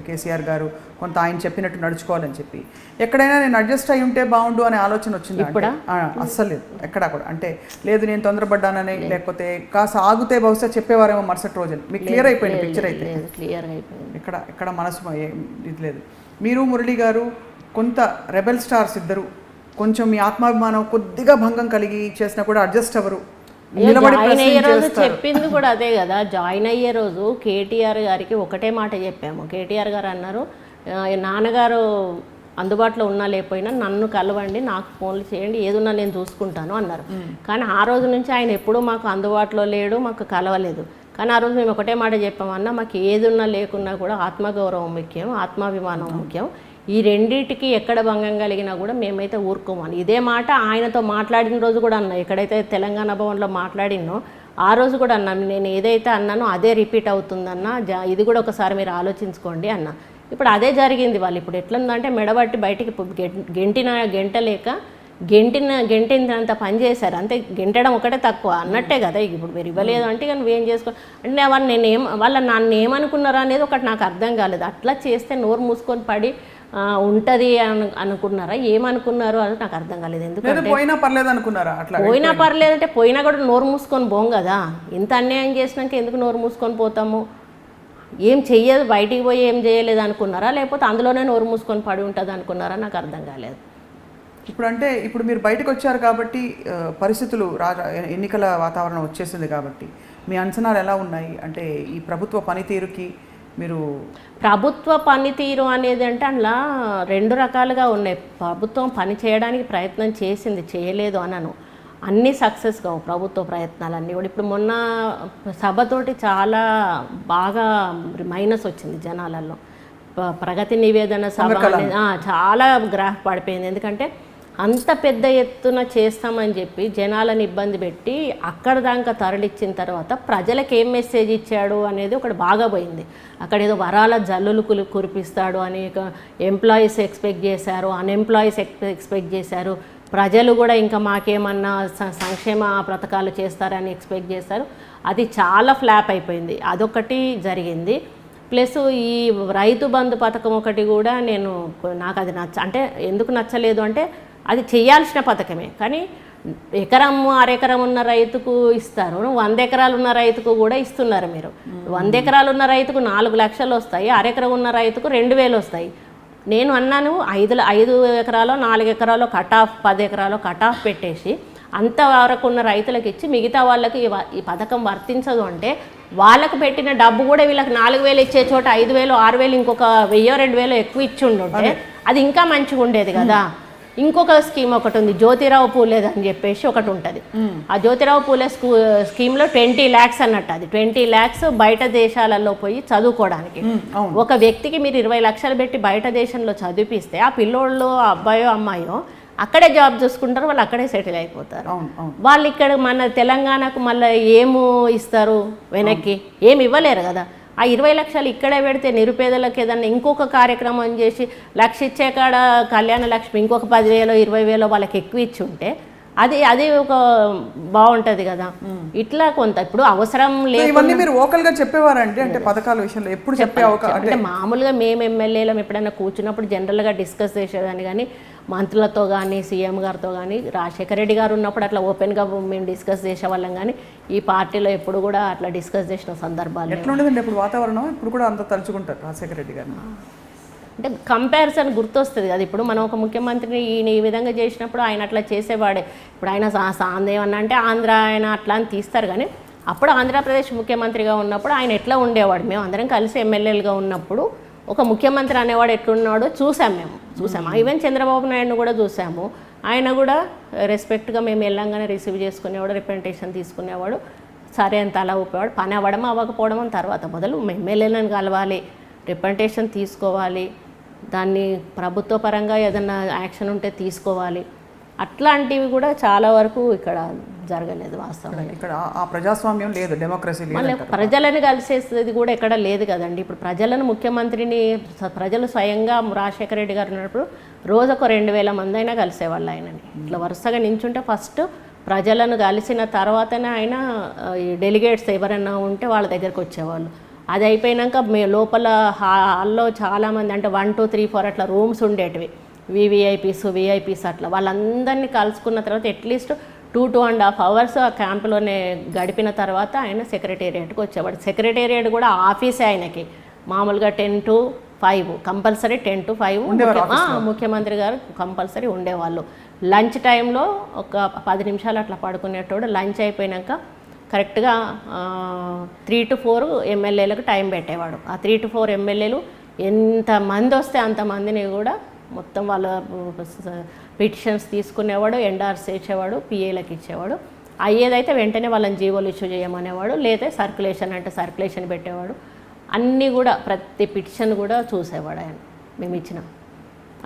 కేసీఆర్ గారు కొంత ఆయన చెప్పినట్టు నడుచుకోవాలని చెప్పి ఎక్కడైనా నేను అడ్జస్ట్ అయి ఉంటే బాగుండు అనే ఆలోచన వచ్చింది? అస్సలు లేదు ఎక్కడా కూడా. అంటే లేదు నేను తొందరపడ్డానని, లేకపోతే కాస్త ఆగితే బహుశా చెప్పేవారేమో మరుసటి రోజు. మీకు క్లియర్ అయిపోయింది పిక్చర్ అయితే? ఎక్కడ మనసు ఇది లేదు. మీరు మురళి గారు కొంత రెబెల్ స్టార్స్ ఇద్దరు కొంచెం మీ ఆత్మాభిమానం కొద్దిగా భంగం కలిగి చేసినా కూడా అడ్జస్ట్ అవ్వరు. జాయిన్ అయ్యే రోజు చెప్పింది కూడా అదే కదా. జాయిన్ అయ్యే రోజు కేటీఆర్ గారికి ఒకటే మాట చెప్పాము. కేటీఆర్ గారు అన్నారు, నాన్నగారు అందుబాటులో ఉన్నా లేకపోయినా నన్ను కలవండి, నాకు ఫోన్లు చేయండి, ఏదున్నా నేను చూసుకుంటాను అన్నారు. కానీ ఆ రోజు నుంచి ఆయన ఎప్పుడూ మాకు అందుబాటులో లేడు, మాకు కలవలేదు. కానీ ఆ రోజు మేము ఒకటే మాట చెప్పామన్నా, మాకు ఏదున్నా లేకున్నా కూడా ఆత్మగౌరవం ముఖ్యం, ఆత్మాభిమానం ముఖ్యం. ఈ రెండింటికి ఎక్కడ భంగం కలిగినా కూడా మేమైతే ఊరుకోమని ఇదే మాట ఆయనతో మాట్లాడిన రోజు కూడా అన్నా. ఎక్కడైతే తెలంగాణ భవన్లో మాట్లాడినో ఆ రోజు కూడా అన్నాను, నేను ఏదైతే అన్నానో అదే రిపీట్ అవుతుందన్నా, ఇది కూడా ఒకసారి మీరు ఆలోచించుకోండి అన్న. ఇప్పుడు అదే జరిగింది. వాళ్ళు ఇప్పుడు ఎట్లుందంటే మెడబట్టి బయటికి గెంటలేక గెంటినంత పని చేశారు. అంతే, గెంటడం ఒకటే తక్కువ అన్నట్టే కదా. ఇప్పుడు మీరు ఇవ్వలేదు అంటే ఇక నువ్వేం చేసుకో అంటే వాళ్ళు నన్ను ఏమనుకున్నారా అనేది ఒకటి నాకు అర్థం కాలేదు. అట్లా చేస్తే నోరు మూసుకొని పడి ఉంటుంది అనుకున్నారా, ఏమనుకున్నారు అని నాకు అర్థం కాలేదు. ఎందుకంటే పోయినా పర్లేదు అనుకున్నారా? పోయినా పర్లేదంటే పోయినా కూడా నోరు మూసుకొని పోం కదా. ఇంత అన్యాయం చేసినాక ఎందుకు నోరు మూసుకొని పోతాము? ఏం చెయ్యదు, బయటికి పోయి ఏం చేయలేదు అనుకున్నారా, లేకపోతే అందులోనే నోరు మూసుకొని పడి ఉంటుంది అనుకున్నారా? నాకు అర్థం కాలేదు. ఇప్పుడు మీరు బయటకు వచ్చారు కాబట్టి పరిస్థితులు ఎన్నికల వాతావరణం వచ్చేసింది కాబట్టి మీ అంచనాలు ఎలా ఉన్నాయి? అంటే ఈ ప్రభుత్వ పనితీరుకి మీరు ప్రభుత్వ పనితీరు అనేది అంటే అలా 2 రకాలుగా ఉన్నాయి. ప్రభుత్వం పని చేయడానికి ప్రయత్నం చేసింది, చేయలేదు అనను. అన్నీ సక్సెస్ కావు ప్రభుత్వ ప్రయత్నాలన్నీ కూడా. ఇప్పుడు మొన్న సభతోటి చాలా బాగా మైనస్ వచ్చింది జనాలలో. ప్రగతి నివేదన సభ చాలా గ్రాఫ్ పడిపోయింది. ఎందుకంటే అంత పెద్ద ఎత్తున చేస్తామని చెప్పి జనాలను ఇబ్బంది పెట్టి అక్కడ దాకా తరలిచ్చిన తర్వాత ప్రజలకు ఏం మెసేజ్ ఇచ్చాడు అనేది ఒకటి బాగా పోయింది. అక్కడ ఏదో వరాల జల్లులు కురిపిస్తాడు అని ఎంప్లాయీస్ ఎక్స్పెక్ట్ చేశారు, అన్ఎంప్లాయీస్ ఎక్స్పెక్ట్ చేశారు. ప్రజలు కూడా ఇంకా మాకేమన్నా సంక్షేమ పథకాలు చేస్తారని ఎక్స్పెక్ట్ చేస్తారు. అది చాలా ఫ్లాప్ అయిపోయింది. అదొకటి జరిగింది. ప్లస్ ఈ రైతు బంధు పథకం ఒకటి కూడా నాకు అది అంటే ఎందుకు నచ్చలేదు అంటే అది చేయాల్సిన పథకమే, కానీ ఎకరం అరెకరం ఉన్న రైతుకు ఇస్తారు, 100 ఎకరాలు ఉన్న రైతుకు కూడా ఇస్తున్నారు. మీరు 100 ఎకరాలు ఉన్న రైతుకు 4 లక్షలు వస్తాయి, అరెకరం ఉన్న రైతుకు 2000 వస్తాయి. నేను అన్నాను 5 ఎకరాలో 4 ఎకరాలో కట్ ఆఫ్, 10 ఎకరాలో కట్ ఆఫ్ పెట్టేసి అంతవరకు ఉన్న రైతులకు ఇచ్చి మిగతా వాళ్ళకి ఈ పథకం వర్తించదు అంటే వాళ్ళకు పెట్టిన డబ్బు కూడా వీళ్ళకి 4000 ఇచ్చే చోట 5000 6000 ఇంకొక 1000-2000 ఎక్కువ ఇచ్చి ఉండుంటే అది ఇంకా మంచిగా ఉండేది కదా. ఇంకొక స్కీమ్ ఒకటి ఉంది, జ్యోతిరావు పూలే అని చెప్పేసి ఒకటి ఉంటుంది. ఆ జ్యోతిరావు పూలే స్కీమ్లో 20 lakhs అన్నట్టు. అది 20 lakhs బయట దేశాలలో పోయి చదువుకోవడానికి. ఒక వ్యక్తికి మీరు 20 లక్షలు పెట్టి బయట దేశంలో చదివిపిస్తే ఆ పిల్లోళ్ళు అబ్బాయో అమ్మాయో అక్కడే జాబ్ చూసుకుంటారు, వాళ్ళు అక్కడే సెటిల్ అయిపోతారు. వాళ్ళు ఇక్కడ మన తెలంగాణకు మళ్ళీ ఏమి ఇస్తారు, వెనక్కి ఏమి ఇవ్వలేరు కదా. ఆ 20 లక్షలు ఇక్కడే పెడితే నిరుపేదలకు ఏదన్నా ఇంకొక కార్యక్రమం చేసి 1 లక్ష ఇచ్చే కాడ కళ్యాణ లక్ష్మి ఇంకొక 10,000-20,000 వాళ్ళకి ఎక్కువ ఇచ్చి ఉంటే అది ఒక బాగుంటది కదా. ఇట్లా కొంత ఇప్పుడు అవసరం లేదు. మీరు ఓకల్ గా చెప్పేవారంటే అంటే పథకాల విషయంలో ఎప్పుడు చెప్పే అంటే మామూలుగా మేము ఎమ్మెల్యేలం ఎప్పుడైనా కూర్చున్నప్పుడు జనరల్గా డిస్కస్ చేసేదాన్ని, కానీ మంత్రులతో కానీ సీఎం గారితో కానీ రాజశేఖర రెడ్డి గారు ఉన్నప్పుడు అట్లా ఓపెన్గా మేము డిస్కస్ చేసేవాళ్ళం, కానీ ఈ పార్టీలో ఎప్పుడు కూడా అట్లా డిస్కస్ చేసిన సందర్భాలు ఎట్లా ఉండదండి ఇప్పుడు వాతావరణం? ఇప్పుడు కూడా అంత తలుచుకుంటారు రాజశేఖర రెడ్డి గారిని అంటే కంపారిజన్ గుర్తొస్తుంది కదా. ఇప్పుడు మనం ఒక ముఖ్యమంత్రిని ఈయన ఈ విధంగా చేసినప్పుడు ఆయన అట్లా చేసేవాడే. ఇప్పుడు ఆయన ఏమన్నా అంటే ఆంధ్ర ఆయన అట్లా అని తీస్తారు, కానీ అప్పుడు ఆంధ్రప్రదేశ్ ముఖ్యమంత్రిగా ఉన్నప్పుడు ఆయన ఎట్లా ఉండేవాడు, మేము అందరం కలిసి ఎమ్మెల్యేలుగా ఉన్నప్పుడు ఒక ముఖ్యమంత్రి అనేవాడు ఎట్లున్నాడో చూసాము. ఈవెన్ చంద్రబాబు నాయుడును కూడా చూసాము. ఆయన కూడా రెస్పెక్ట్గా మేము వెళ్ళంగానే రిసీవ్ చేసుకునేవాడు, రిప్రజెంటేషన్ తీసుకునేవాడు, సరే అంత అలా ఊపేవాడు. పని అవ్వడం అవ్వకపోవడం తర్వాత మొదలు ఎమ్మెల్యేలను కలవాలి, రిప్రజెంటేషన్ తీసుకోవాలి, దాన్ని ప్రభుత్వ పరంగా ఏదన్నా యాక్షన్ ఉంటే తీసుకోవాలి. అట్లాంటివి కూడా చాలా వరకు ఇక్కడ జరగలేదు వాస్తవంగా. ఇక్కడ ఆ ప్రజాస్వామ్యం లేదు, డెమోక్రసీ లేదు. ప్రజలను కలిసేది కూడా ఎక్కడ లేదు కదండి. ఇప్పుడు ప్రజలను ముఖ్యమంత్రిని ప్రజలు స్వయంగా రాజశేఖర రెడ్డి గారు ఉన్నప్పుడు రోజుకు 2000 మంది అయినా కలిసేవాళ్ళు ఆయనని. ఇట్లా వరుసగా నించుంటే ఫస్ట్ ప్రజలను కలిసిన తర్వాతనే ఆయన ఈ డెలిగేట్స్ ఎవరైనా ఉంటే వాళ్ళ దగ్గరికి వచ్చేవాళ్ళు. అది అయిపోయినాక లోపల హాల్లో చాలామంది అంటే 1 2 3 4 అట్లా రూమ్స్ ఉండేటివి, విఐపీస్ అట్లా వాళ్ళందరినీ కలుసుకున్న తర్వాత అట్లీస్ట్ 2.5 hours ఆ క్యాంపులోనే గడిపిన తర్వాత ఆయన సెక్రటేరియట్కి వచ్చేవాడు. సెక్రటేరియట్ కూడా ఆఫీసే ఆయనకి మామూలుగా 10 to 5 కంపల్సరీ 10 to 5 ముఖ్యమంత్రి గారు కంపల్సరీ ఉండేవాళ్ళు. లంచ్ టైంలో ఒక 10 నిమిషాలు అట్లా పడుకునేటోడు. లంచ్ అయిపోయినాక కరెక్ట్గా 3 to 4 ఎమ్మెల్యేలకు టైం పెట్టేవాడు. ఆ 3 to 4 ఎమ్మెల్యేలు ఎంతమంది వస్తే అంతమందిని కూడా మొత్తం వాళ్ళ పిటిషన్స్ తీసుకునేవాడు, ఎండార్స్ చేసేవాడు, పిఏలకు ఇచ్చేవాడు. అయ్యేదైతే వెంటనే వాళ్ళని జీవోలు ఇష్యూ చేయమనేవాడు, లేదా సర్క్యులేషన్ అంటే సర్క్యులేషన్ పెట్టేవాడు. అన్నీ కూడా ప్రతి పిటిషన్ కూడా చూసేవాడు ఆయన మేము ఇచ్చినాం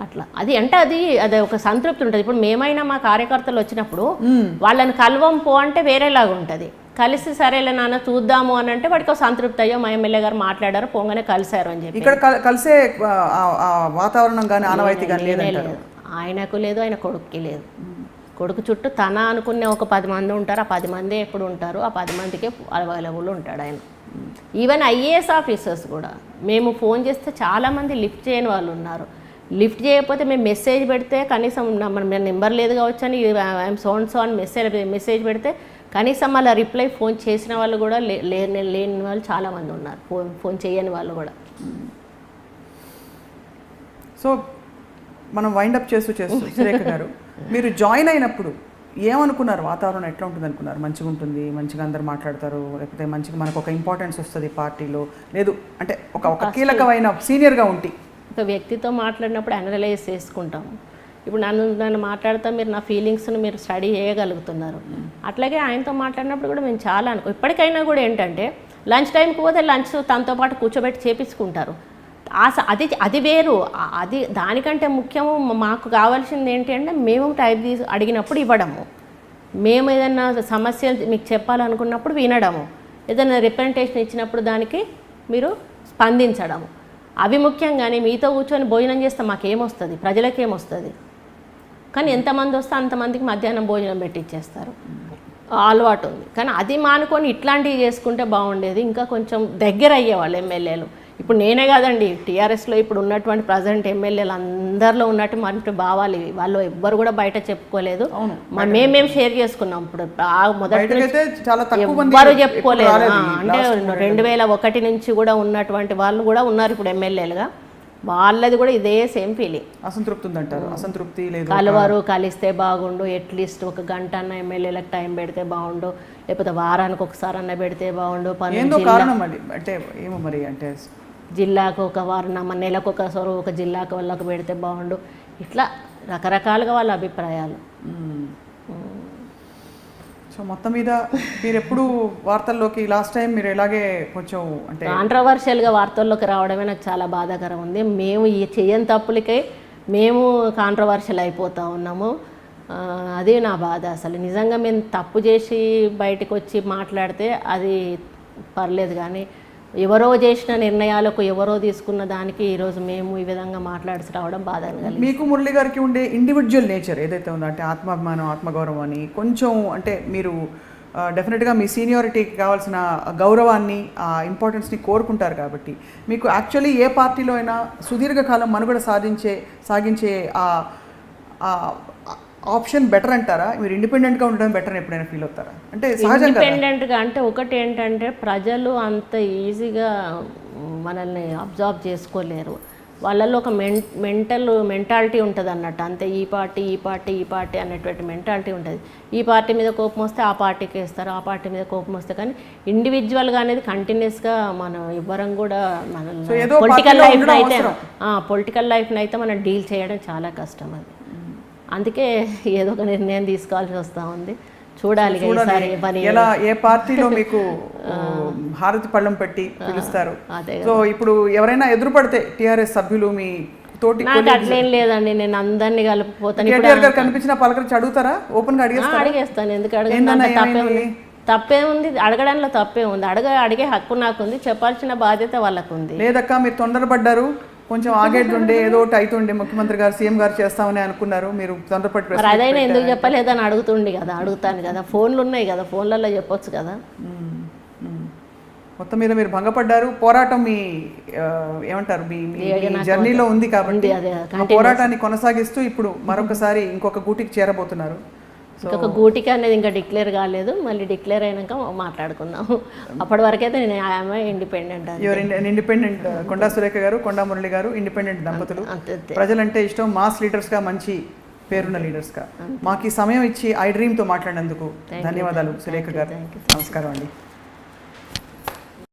అట్లా. అది ఒక సంతృప్తి ఉంటుంది. ఇప్పుడు మేమైనా మా కార్యకర్తలు వచ్చినప్పుడు వాళ్ళని కలవం పో అంటే వేరేలాగా ఉంటుంది. కలిసి సరేలే నాన్న చూద్దాము అని అంటే వాడికి ఒక సంతృప్తి, అయ్యో మా ఎమ్మెల్యే గారు మాట్లాడారు పోగానే కలిశారు అని చెప్పి. ఇక్కడ కలిసే వాతావరణం కానీ ఆనవాయితీ కానీ లేదు, ఆయనకు లేదు, ఆయన కొడుకుకి లేదు. కొడుకు చుట్టూ తన అనుకునే ఒక 10 మంది ఉంటారు, ఆ 10 మంది ఎప్పుడు ఉంటారు, ఆ 10 మందికే అవైలబుల్ ఉంటాడు ఆయన. ఈవెన్ ఐఏఎస్ ఆఫీసర్స్ కూడా మేము ఫోన్ చేస్తే చాలామంది లిఫ్ట్ చేయని వాళ్ళు ఉన్నారు. లిఫ్ట్ చేయకపోతే మేము మెసేజ్ పెడితే కనీసం మన నెంబర్ లేదు కావచ్చు అని ఐఎమ్ సో అని మెసేజ్ పెడితే కనీసం అలా రిప్లై ఫోన్ చేసిన వాళ్ళు కూడా లేని వాళ్ళు చాలామంది ఉన్నారు, ఫోన్ చేయని వాళ్ళు కూడా. సో మనం వైండప్ చేస్తూ సురేఖ గారు, మీరు జాయిన్ అయినప్పుడు ఏమనుకున్నారు? వాతావరణం ఎట్లా ఉంటుంది అనుకున్నారు? మంచిగా ఉంటుంది, మంచిగా అందరు మాట్లాడతారు, లేకపోతే మంచిగా మనకు ఒక ఇంపార్టెన్స్ వస్తుంది పార్టీలో, లేదు అంటే ఒక కీలకమైన సీనియర్గా ఉండి ఒక వ్యక్తితో మాట్లాడినప్పుడు అనలైజ్ చేసుకుంటాము. ఇప్పుడు నన్ను మాట్లాడతా మీరు నా ఫీలింగ్స్ను మీరు స్టడీ చేయగలుగుతున్నారు. అట్లాగే ఆయనతో మాట్లాడినప్పుడు కూడా మేము చాలా ఇప్పటికైనా కూడా ఏంటంటే లంచ్ టైంకి పోతే లంచ్ తనతో పాటు కూర్చోబెట్టి చేపించుకుంటారు. అది వేరు. అది దానికంటే ముఖ్యము మాకు కావాల్సింది ఏంటి అంటే మేము టైప్ అడిగినప్పుడు ఇవ్వడము, మేము ఏదైనా సమస్య మీకు చెప్పాలనుకున్నప్పుడు వినడము, ఏదైనా రిప్రజెంటేషన్ ఇచ్చినప్పుడు దానికి మీరు స్పందించడము, అవి ముఖ్యం. కానీ మీతో కూర్చొని భోజనం చేస్తే మాకేమొస్తుంది, ప్రజలకేమొస్తుంది? కానీ ఎంతమంది వస్తే అంతమందికి మధ్యాహ్నం భోజనం పెట్టి ఇచ్చేస్తారు. అలవాటు ఉంది. కానీ అది మానుకొని ఇట్లాంటివి చేసుకుంటే బాగుండేది, ఇంకా కొంచెం దగ్గర అయ్యేవాళ్ళు ఎమ్మెల్యేలు. ఇప్పుడు నేనే కాదండి, టీఆర్ఎస్లో ఇప్పుడు ఉన్నటువంటి ప్రజెంట్ ఎమ్మెల్యేలు అందరిలో ఉన్నట్టు మన భావాలు ఇవి. వాళ్ళు ఎవ్వరు కూడా బయట చెప్పుకోలేదు, మేము షేర్ చేసుకున్నాం. ఇప్పుడు మొదటి ఎవ్వరు చెప్పుకోలేదు. అంటే 2001 నుంచి కూడా ఉన్నటువంటి వాళ్ళు కూడా ఉన్నారు ఇప్పుడు ఎమ్మెల్యేలుగా. వాళ్ళది కూడా ఇదే సేమ్ ఫీలింగ్. అసంతృప్తి ఉందంటారు. అసంతృప్తి లేదు, కలవరు, కలిస్తే బాగుండు, అట్లీస్ట్ ఒక గంట అన్న ఎమ్మెల్యేలకు టైం పెడితే బాగుండు, లేకపోతే వారానికి ఒకసారి అన్న పెడితే బాగుండు. అంటే ఏమో మరి అంటే జిల్లాకు ఒక వారం, నెలకు ఒకసారి ఒక జిల్లాకు వాళ్ళకు పెడితే బాగుండు. ఇట్లా రకరకాలుగా వాళ్ళ అభిప్రాయాలు. సో మొత్తం మీద మీరు ఎప్పుడు వార్తల్లోకి లాస్ట్ టైం మీరు ఎలాగే కొంచెం అంటే కాంట్రవర్షియల్గా వార్తల్లోకి రావడమే నాకు చాలా బాధాకరం ఉంది. మేము ఈ చేయని తప్పులకై మేము కాంట్రవర్షియల్ అయిపోతూ ఉన్నాము. అదే నా బాధ. అసలు నిజంగా మేము తప్పు చేసి బయటకు వచ్చి మాట్లాడితే అది పర్లేదు, కానీ ఎవరో చేసిన నిర్ణయాలకు ఎవరో తీసుకున్న దానికి ఈరోజు మేము ఈ విధంగా మాట్లాడి రావడం బాధగా. మీకు మురళి గారికి ఉండే ఇండివిజువల్ నేచర్ ఏదైతే ఉందో, అంటే ఆత్మాభిమానం, ఆత్మగౌరవం అని కొంచెం అంటే మీరు డెఫినెట్గా మీ సీనియారిటీకి కావాల్సిన గౌరవాన్ని, ఆ ఇంపార్టెన్స్ని కోరుకుంటారు. కాబట్టి మీకు యాక్చువల్లీ ఏ పార్టీలో అయినా సుదీర్ఘకాలం మనుగడ సాగించే ఆప్షన్ బెటర్ అంటారా? మీరు ఇండిపెండెంట్గా ఉండడం బెటర్ ఎప్పుడైనా ఫీల్ అవుతారా? అంటే ఇండిపెండెంట్గా అంటే ఒకటి ఏంటంటే ప్రజలు అంత ఈజీగా మనల్ని అబ్జర్వ్ చేసుకోలేరు. వాళ్ళల్లో ఒక మెంటాలిటీ ఉంటుంది అన్నట్టు. అంతే ఈ పార్టీ అనేటువంటి మెంటాలిటీ ఉంటుంది. ఈ పార్టీ మీద కోపం వస్తే ఆ పార్టీకి వేస్తారు, ఆ పార్టీ మీద కోపం వస్తే. కానీ ఇండివిజువల్గా అనేది కంటిన్యూస్గా మనం ఇవ్వరం కూడా మన పొలిటికల్ లైఫ్ని అయితే మనం డీల్ చేయడం చాలా కష్టం. అది అందుకే ఏదో ఒక నిర్ణయం తీసుకోవాల్సి వస్తూ ఉంది. చూడాలి ఎలా ఏ పార్టీలో మీకు హారతి పళ్ళం పెట్టి పిలుస్తారు. సో ఇప్పుడు ఎవరైనా ఎదురుపడితే టీఆర్ఎస్ సభ్యులు మీ తోటి అట్లేం లేదండి, నేను అందరినీ కలిపిపోతాను. కనిపించిన పలకరించి అడుగుతారా? ఓపెన్ గా అడిగేస్తాను. ఎందుకు తప్పేముంది? అడగడంలో తప్పే ఉంది. అడిగే హక్కు నాకుంది, చెప్పాల్సిన బాధ్యత వాళ్ళకు ఉంది. లేదక్క మీరు తొందరపడ్డారు, కొంచెం ఆగేటుండే, ఏదో ఒకటి అవుతుండే, ముఖ్యమంత్రి గారు సీఎం గారు చేస్తామని అనుకున్నారు, మీరు తొందరపడి అదైనా ఎందుకు చెప్పలేదని అడుగుతుండే కదా. అడుగుతాను కదా, ఫోన్లు ఉన్నాయి కదా, ఫోన్లలో చెప్పొచ్చు కదా. మొత్తం మీద మీరు భంగపడ్డారు. పోరాటం మీ ఏమంటారు మీ జర్నీలో ఉంది కాబట్టి పోరాటాన్ని కొనసాగిస్తూ ఇప్పుడు మరొకసారి ఇంకొక గూటికి చేరబోతున్నారు. ఇంకొక గూటికి అనేది ఇంకా డిక్లేర్ కాలేదు, మళ్ళీ డిక్లేర్ అయినాక మాట్లాడుకుందాము. అప్పటి వరకైతే నేను ఆమె ఇండిపెండెంట్. ఇండిపెండెంట్ కొండా సురేఖ గారు, కొండా మురళి గారు ఇండిపెండెంట్ దంపతులు. ప్రజలంటే ఇష్టం, మాస్ లీడర్స్గా, మంచి పేరున్న లీడర్స్గా. మాకు ఈ సమయం ఇచ్చి ఐ డ్రీమ్తో మాట్లాడినందుకు ధన్యవాదాలు సురేఖ గారు. నమస్కారం అండి.